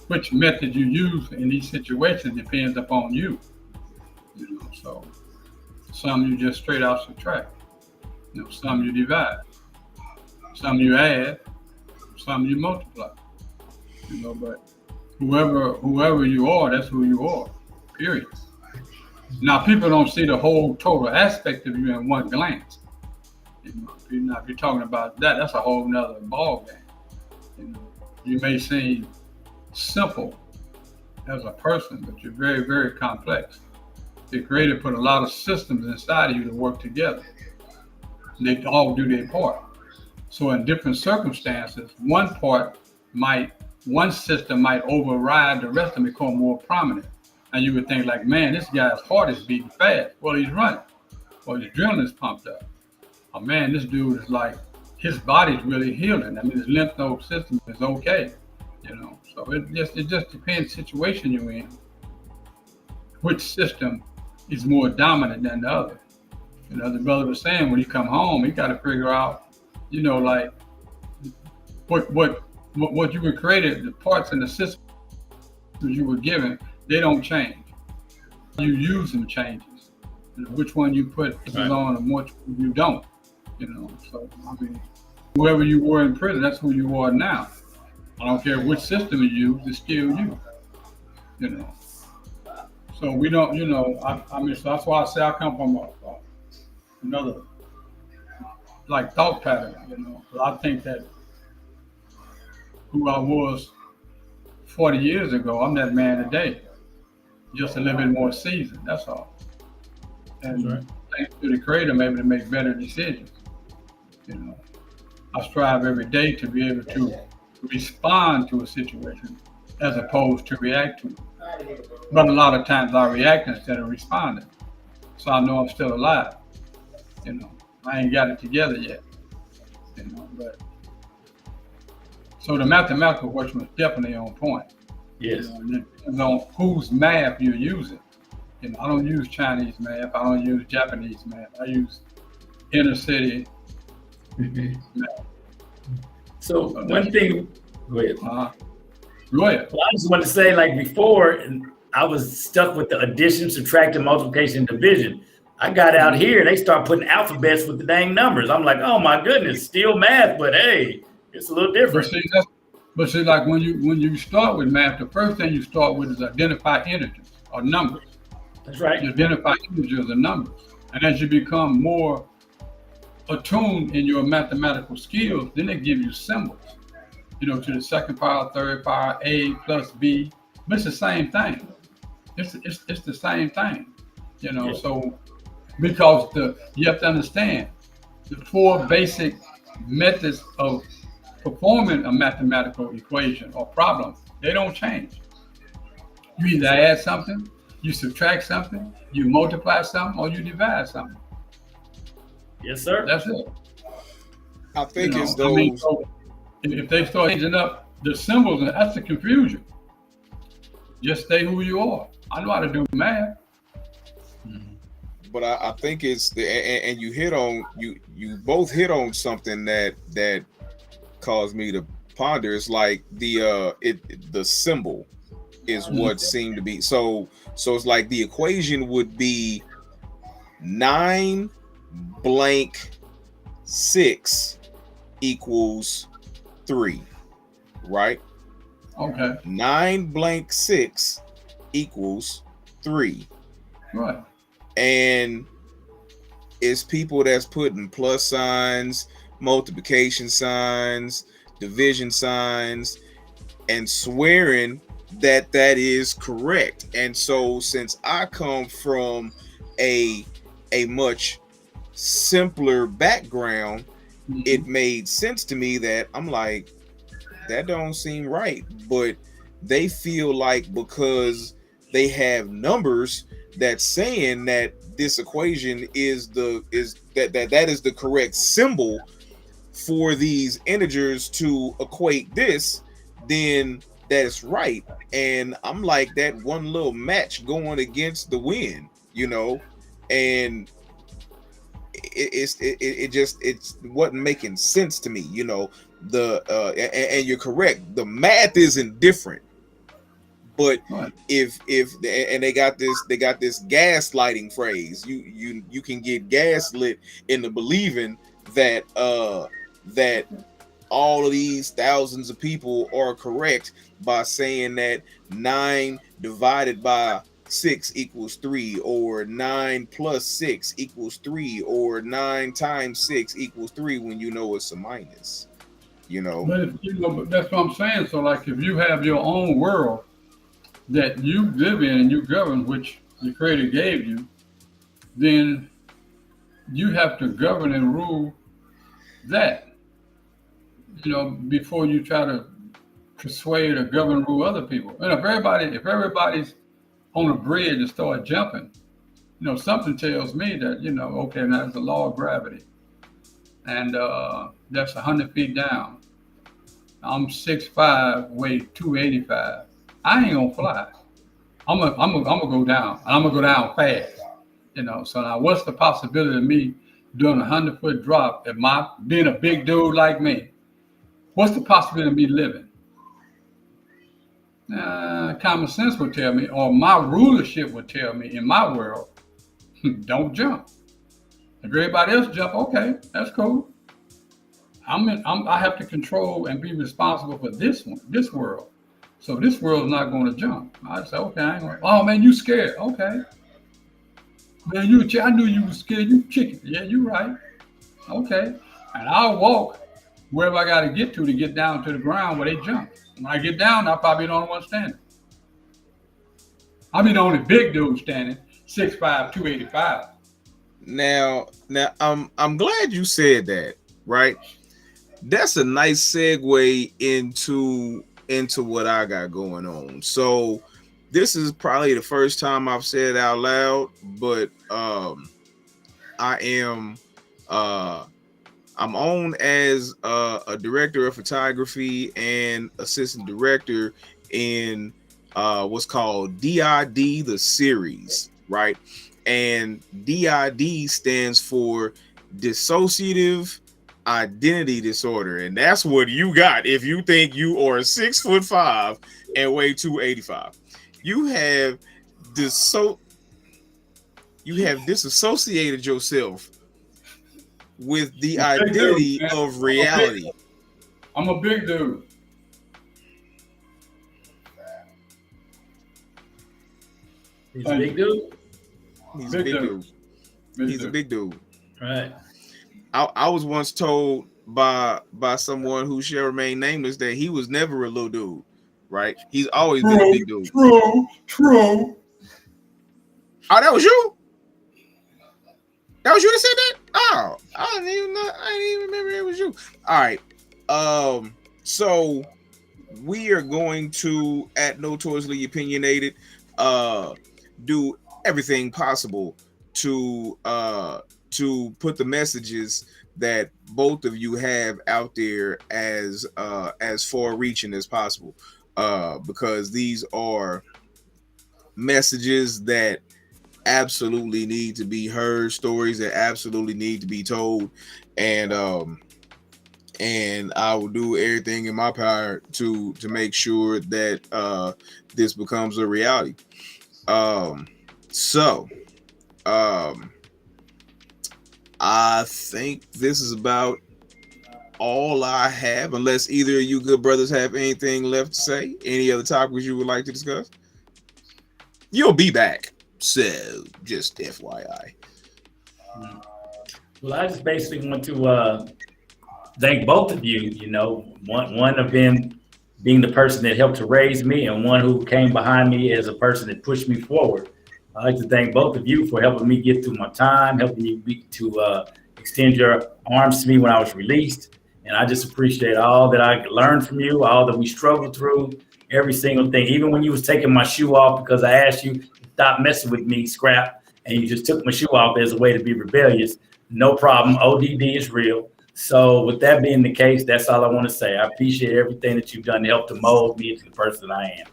which method you use in these situations depends upon you. So some you just straight out subtract. Some you divide. Some you add. Some you multiply. But whoever you are, that's who you are. Period. Now people don't see the whole total aspect of you in one glance. If you're talking about that, that's a whole nother ball game. You may seem simple as a person, but you're very, very complex. The Creator put a lot of systems inside of you to work together. They all do their part. So in different circumstances, one system might override the rest and become more prominent. And you would think like, man, this guy's heart is beating fast. Well, he's running. Well, his adrenaline is pumped up. Oh man, this dude is like, his body's really healing. I mean, his lymph node system is okay. So it just depends situation you're in. Which system is more dominant than the other? The brother was saying when you come home, you got to figure out, like what you were created, the parts and the systems you were given, they don't change. You use them changes. Which one you put on and which you don't. So I mean, whoever you were in prison, that's who you are now. I don't care which system you use, it's still you. So we don't, I mean, so that's why I say I come from another like thought pattern, But I think that who I was 40 years ago, I'm that man today. Just a little bit more seasoned, that's all. And thanks to the Creator, I'm able to make better decisions. I strive every day to be able to respond to a situation as opposed to react to it. But a lot of times I react instead of responding. So I know I'm still alive. I ain't got it together yet. But so the mathematical question was definitely on point. Yes. It depends on whose math you're using. I don't use Chinese math. I don't use Japanese math. I use inner city. So one thing, go ahead. Go ahead. Well, I just want to say, like before, I was stuck with the addition, subtraction, multiplication, division. I got out here, they start putting alphabets with the dang numbers. I'm like, oh my goodness, still math, but hey, it's a little different. But see, like when you start with math, the first thing you start with is identify integers or numbers. That's right. You identify integers and numbers, and as you become more attuned in your mathematical skills, then they give you symbols. You know, to the second power, third power, A plus B, but it's the same thing. It's the same thing. You know, so because you have to understand the four basic methods of performing a mathematical equation or problem, they don't change. You either add something, you subtract something, you multiply something, or you divide something. Yes, sir. That's it. I think it's those. So if they start changing up the symbols, that's the confusion. Just stay who you are. I know how to do math. But I think it's and you hit on you both hit on something that caused me to ponder. It's like the symbol is what seemed to be so it's like the equation would be 9 blank 6 equals 3, right? Okay. 9 blank 6 equals 3. Right. And it's people that's putting plus signs, multiplication signs, division signs, and swearing that is correct. And so since I come from a much simpler background, it made sense to me that I'm like, that don't seem right. But they feel like because they have numbers that's saying that this equation is that is the correct symbol for these integers to equate this, then that's right. And I'm like, that one little match going against the wind, you know, and it wasn't making sense to me, you know. And you're correct, the math isn't different. But if and they got this gaslighting phrase, you can get gaslit into believing that that all of these thousands of people are correct by saying that 9 divided by 6 equals 3, or 9 plus 6 equals 3, or 9 times 6 equals 3, when you know it's a minus, you know. But that's what I'm saying. So like, if you have your own world that you live in and you govern, which the Creator gave you, then you have to govern and rule that, you know, before you try to persuade or govern and rule other people. And if everybody's on a bridge and start jumping, you know, something tells me that, you know, okay, now it's the law of gravity, and that's 100 feet down. I'm 6'5", weigh 285. I ain't gonna fly. I'm gonna go down. I'm gonna go down fast. You know. So now, what's the possibility of me doing a 100-foot drop? Being a big dude like me, what's the possibility of me living? Common sense would tell me, or my rulership would tell me in my world, don't jump. If everybody else jump, okay, that's cool. I have to control and be responsible for this world. So this world's not going to jump. I say, okay, I ain't going. Oh man, you scared? Okay. Man, I knew you were scared. You chicken. Yeah, you right. Okay. And I'll walk wherever I got to get down to the ground where they jump. When I get down, I'll probably be the only one standing. I'll be the only big dude standing, 6'5", 285. Now, I'm glad you said that. Right. That's a nice segue into what I got going on. So this is probably the first time I've said it out loud, but I'm on as a director of photography and assistant director in what's called DID, the series, right? And DID stands for dissociative identity disorder, and that's what you got if you think you are 6'5" and weigh 285. You have disassociated yourself with the Big dude, identity man. of reality. I'm a big dude. He's a big dude. He's a big dude. He's a big dude. Right. I was once told by someone who shall remain nameless that he was never a little dude. Right? He's always been a big dude. True. Oh, that was you? That was you that said that? Oh, I didn't even remember it was you. All right. So we are going to, at Notoriously Opinionated, do everything possible to put the messages that both of you have out there as far reaching as possible, because these are messages that absolutely need to be heard, stories that absolutely need to be told, and I will do everything in my power to make sure that this becomes a reality. I think this is about all I have, unless either of you good brothers have anything left to say. Any other topics you would like to discuss? You'll be back, so just FYI. Well, I just basically want to thank both of you. You know, one of them being the person that helped to raise me, and one who came behind me as a person that pushed me forward. I'd like to thank both of you for helping me get through my time, helping me to extend your arms to me when I was released. And I just appreciate all that I learned from you, all that we struggled through, every single thing. Even when you was taking my shoe off because I asked you to stop messing with me, Scrap, and you just took my shoe off as a way to be rebellious. No problem. ODD is real. So with that being the case, that's all I want to say. I appreciate everything that you've done to help to mold me into the person I am.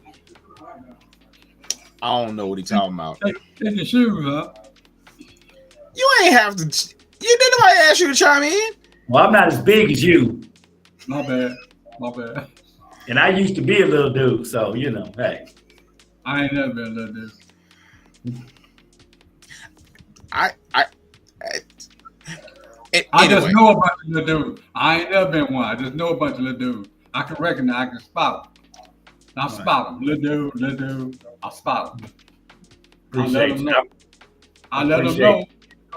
I don't know what he's talking about. Take your shoes, huh? You ain't have to. You didn't nobody ask you to chime in. Well, I'm not as big as you. My bad. And I used to be a little dude, so you know, hey. I ain't never been a little dude. I just know a bunch of little dudes. I ain't never been one. I just know a bunch of little dudes. I can recognize, I can spot them. I spot them. Little dude. I spot them. I let them know.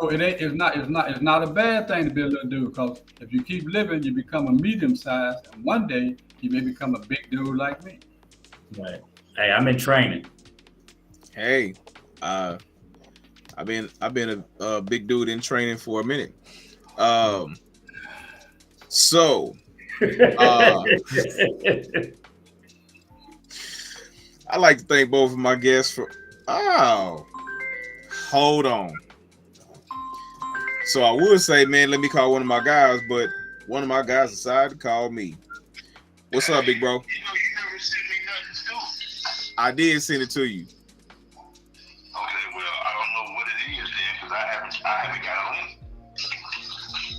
So it's not a bad thing to be a little dude, because if you keep living, you become a medium size, and one day you may become a big dude like me. Right. Hey, I'm in training. Hey, I've been a big dude in training for a minute. So I'd like to thank both of my guests for. Oh, hold on. So I would say, man, let me call one of my guys, but one of my guys decided to call me. What's up, big bro? You never sent me nothing to do. I did send it to you. Okay, well, I don't know what it is then, because I haven't got a link.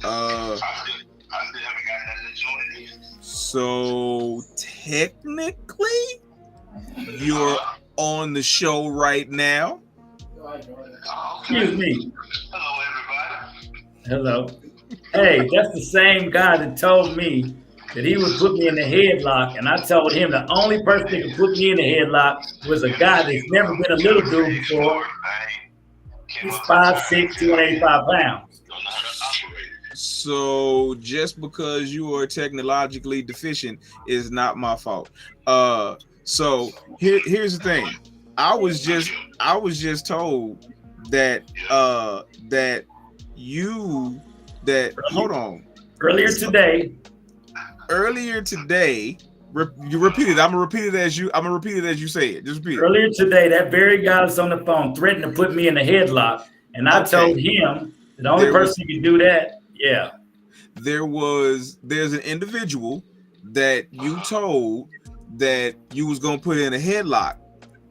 I still haven't got nothing to join in. So technically, you're on the show right now. Excuse me. Hello, everybody. Hello. Hey, that's the same guy that told me that he would put me in the headlock, and I told him the only person that could put me in the headlock was a guy that's never been a little dude before. He's 5'6", 285 pounds. So just because you are technologically deficient is not my fault. So here's the thing. I was just told that hold on. Earlier today, you repeat it. I'm gonna repeat it as you say it. Just repeat it. Earlier today, that very guy was on the phone threatening to put me in the headlock, and I told him the only person who can do that. Yeah. There's an individual that you told that you was gonna put in a headlock,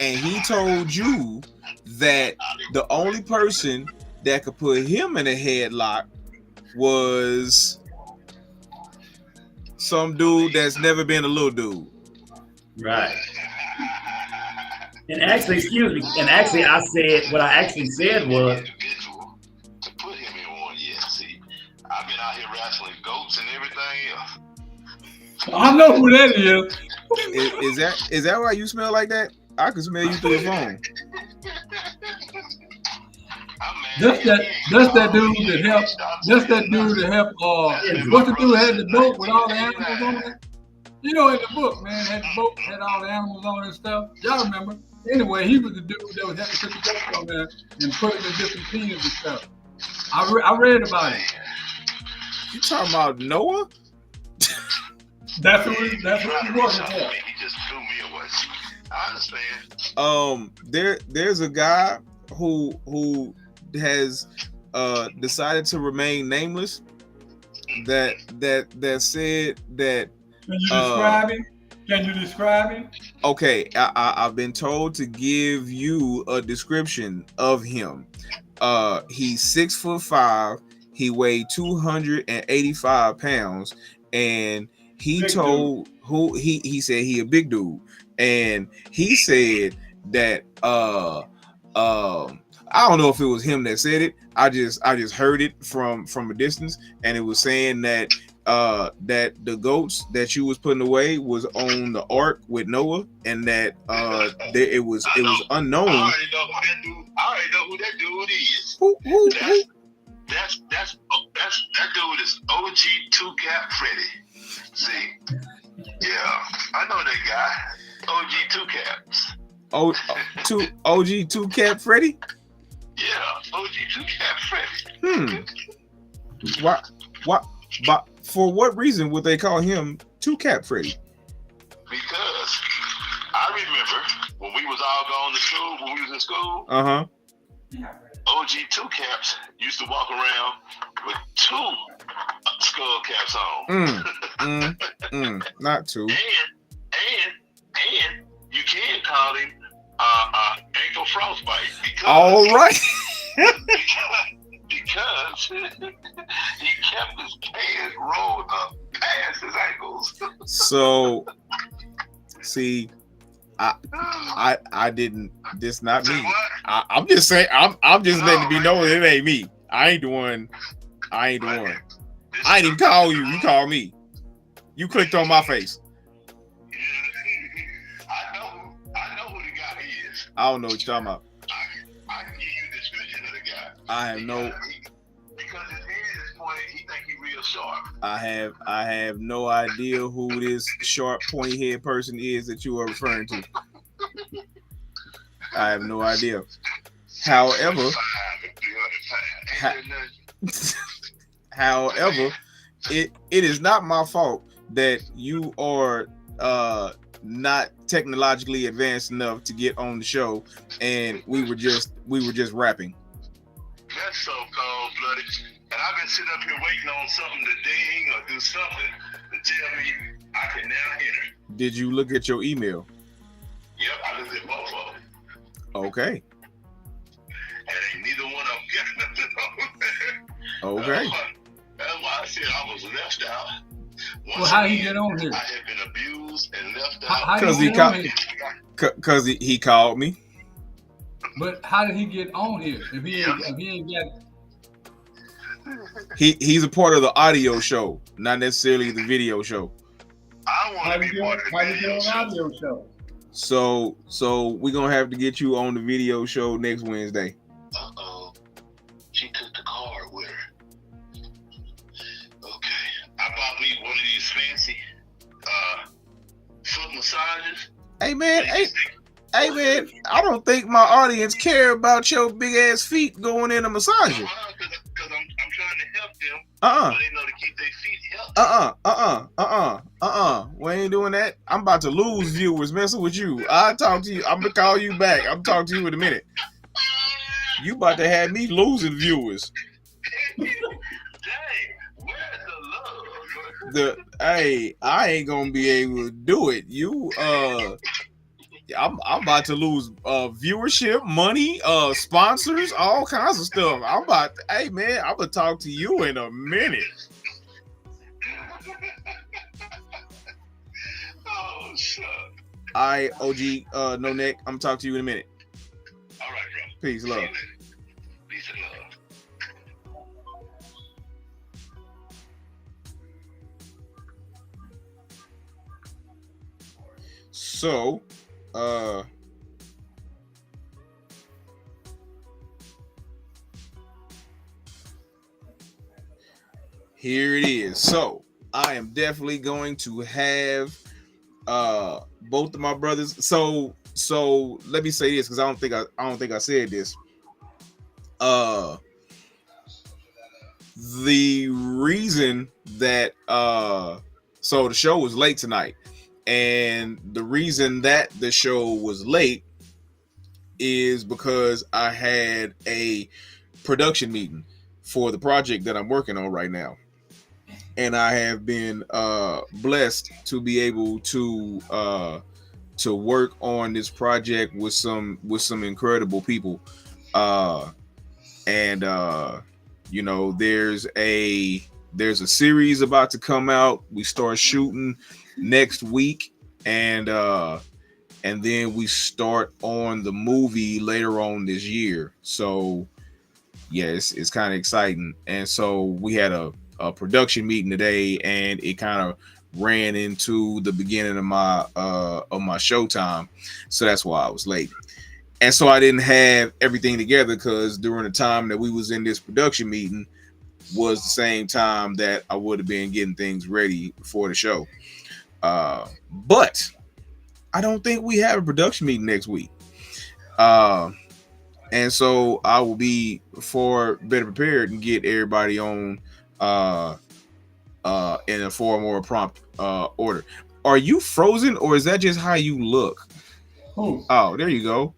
and he told you that the only person that could put him in a headlock was some dude that's never been a little dude. Right. And actually, excuse me. And actually, I said what I actually said was. To put him in one, yeah. See, I've been out here wrestling goats and everything else. I know who that is. Is that why you smell like that? I can smell you through the phone. That's that dude that helped. That's that dude that helped. What's the dude that had the boat with all the animals on it? You know, in the book, man, had the boat had all the animals on it and stuff. Y'all remember? Anyway, he was the dude that was helping put the boat on there and put it in different pens and stuff. I read about it. You talking about Noah? That's what he was working for. He just threw me away. I understand. There's a guy who has decided to remain nameless that said that. Can you describe him? Can you describe him? Okay, I've been told to give you a description of him. He's 6'5". He weighed 285 pounds, and he big told dude. who he said he a big dude, and he said that I don't know if it was him that said it. I just heard it from a distance, and it was saying that that the goats that you was putting away was on the ark with Noah, and that it was unknown. I already know who that dude is. Who? That dude is OG 2Cap Freddy. See, yeah, I know that guy. OG 2Caps. OG 2Cap Freddy. Yeah, OG 2Cap Freddy. What? But for what reason would they call him 2Cap Freddy? Because I remember when we was all going to school, when we was in school. OG 2Caps used to walk around with 2 skull caps on. Not 2. And you can call him ankle frostbite because. All right. because he kept his pants rolled up past his ankles. So, see, I didn't. This not me. I'm just saying. I'm just letting it be known it ain't me. I ain't the one. I ain't even call you. You call me. You clicked on my face. I know who the guy is. I don't know what you're talking about. I can give you a description of the guy. I have no. Because his head is pointed, he think he real sharp. I have no idea who this sharp, pointy head person is that you are referring to. I have no idea. However, it is not my fault that you are not technologically advanced enough to get on the show, and we were just rapping. That's so cold-blooded. And I've been sitting up here waiting on something to ding or do something to tell me I can now enter. Did you look at your email? Yep, I looked at both of them. Okay. And ain't neither one of them getting nothing. Okay. That's why I said I was left out. Well, how did he get on here? I have been abused and left out. Because he called me. But how did he get on here? If he ain't got. He's a part of the audio show, not necessarily the video show. I want to be part of the video show. So we're gonna have to get you on the video show next Wednesday. She took the card with her. Okay. I bought me one of these fancy foot massages. Hey man, I don't think my audience care about your big ass feet going in a massager. Because I'm trying to help them. Uh-uh. So they know to keep their feet healthy. We ain't doing that. I'm about to lose viewers messing with you. I'll talk to you. I'm gonna call you back. I'm talking to you in a minute. You about to have me losing viewers. Dang, where's the love? I ain't gonna be able to do it. I'm about to lose viewership, money, sponsors, all kinds of stuff. Hey man, I'm gonna talk to you in a minute. Oh shit. All right, OG, no neck. I'm gonna talk to you in a minute. All right, bro. Peace, love. Peace and love. So, here it is. So, I am definitely going to have both of my brothers. So let me say this because I don't think I said this. The reason that so the show was late tonight, and the reason that the show was late is because I had a production meeting for the project that I'm working on right now, and I have been blessed to be able to work on this project with some incredible people, and you know, there's a series about to come out. We start shooting next week, and then we start on the movie later on this year. So yes, it's kind of exciting. And so we had a production meeting today, and it kind of ran into the beginning of my showtime, so that's why I was late. And so I didn't have everything together because during the time that we was in this production meeting was the same time that I would have been getting things ready for the show. But I don't think we have a production meeting next week. And so I will be better prepared and get everybody on in a far more prompt order. Are you frozen, or is that just how you look? Who? Oh, there you go.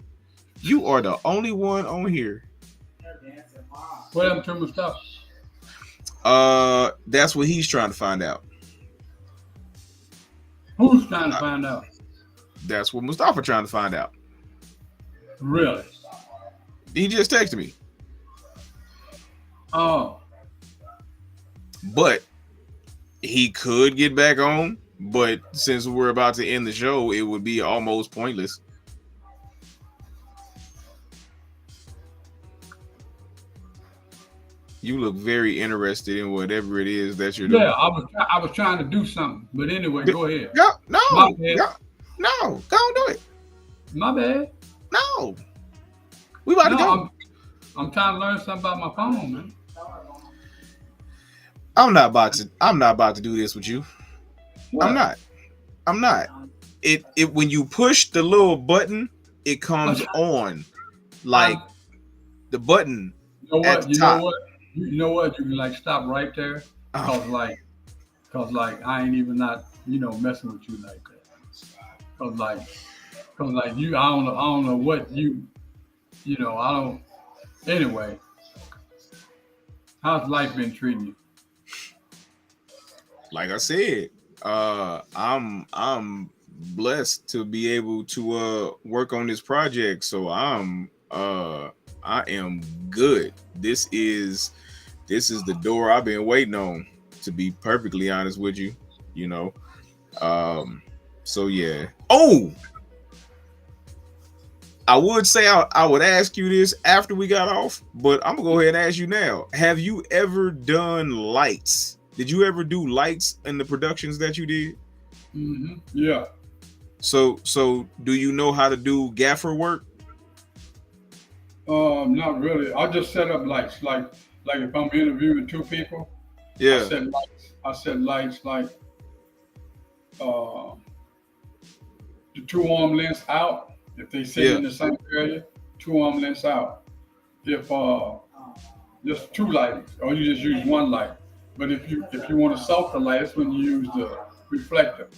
You are the only one on here. What happened to Mustafa? That's what he's trying to find out. Who's trying to find out? That's what Mustafa trying to find out. Really? He just texted me. Oh. But he could get back on, but since we're about to end the show, it would be almost pointless. You look very interested in whatever it is that you're doing. Yeah, I was trying to do something, but anyway, go ahead. No, My bad. no, don't do it. My bad. No, we about to go. I'm trying to learn something about my phone, man. I'm not about to do this with you. What? I'm not. It when you push the little button, it comes on, like the button. You know what? You know what? You can like stop right there, cause like I ain't even not messing with you like that. Cause like you, I don't know what I don't. Anyway, how's life been treating you? Like I said, I'm blessed to be able to work on this project, so I am good. This is the door I've been waiting on, to be perfectly honest with you, so yeah. Oh, I would say I would ask you this after we got off, but I'm gonna go ahead and ask you now. Have you ever done lights? Did you ever do lights in the productions that you did? Mm-hmm. Yeah. So do you know how to do gaffer work? Not really. I just set up lights. Like if I'm interviewing two people, yeah. I set lights like the two arm lengths out. If they sit in the same area, two arm lengths out. If just two lights, or you just use one light. But if you want a softer light, that's when you use the reflector.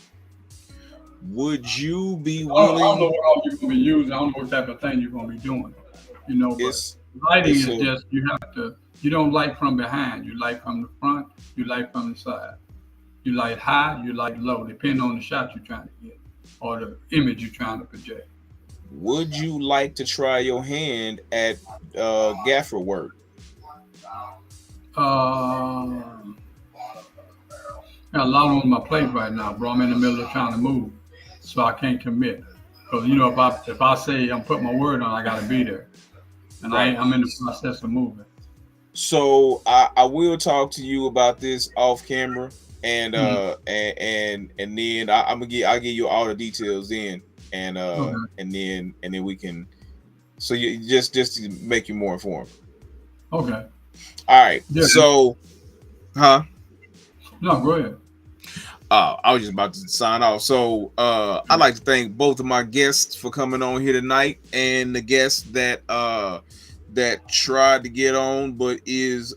Would you be willing? I don't know what all you're going to be using. I don't know what type of thing you're going to be doing. But lighting is just, you don't light from behind. You light from the front, you light from the side. You light high, you light low, depending on the shot you're trying to get or the image you're trying to project. would you like to try your hand at gaffer work? Got a lot on my plate right now, bro. I'm in the middle of trying to move, so I can't commit. Because if I say I'm putting my word on, I got to be there, and right. I'm in the process of moving. So I will talk to you about this off camera, and and then I'll give you all the details then, and and then we can. So you just to make you more informed. Okay. All right. Yeah. So, huh? No, go ahead. I was just about to sign off. So I'd like to thank both of my guests for coming on here tonight, and the guest that that tried to get on but is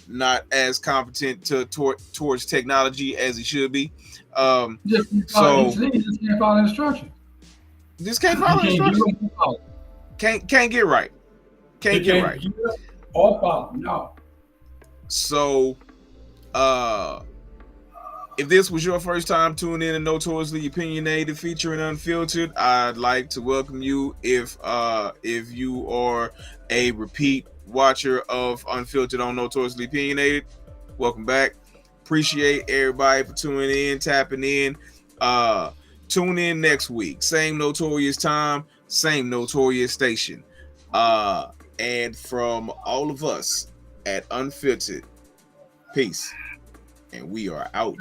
not as competent towards technology as he should be. So he just can't follow instructions. Just can't follow instructions. Can't get right. Can't get right. Or follow. No. So if this was your first time tuning in to Notoriously Opinionated featuring Unfiltered, I'd like to welcome you. If you are a repeat watcher of Unfiltered on Notoriously Opinionated, welcome back. Appreciate everybody for tuning in, tapping in. Tune in next week. Same Notorious time, same Notorious station. And from all of us at Unfiltered, peace. And we are out.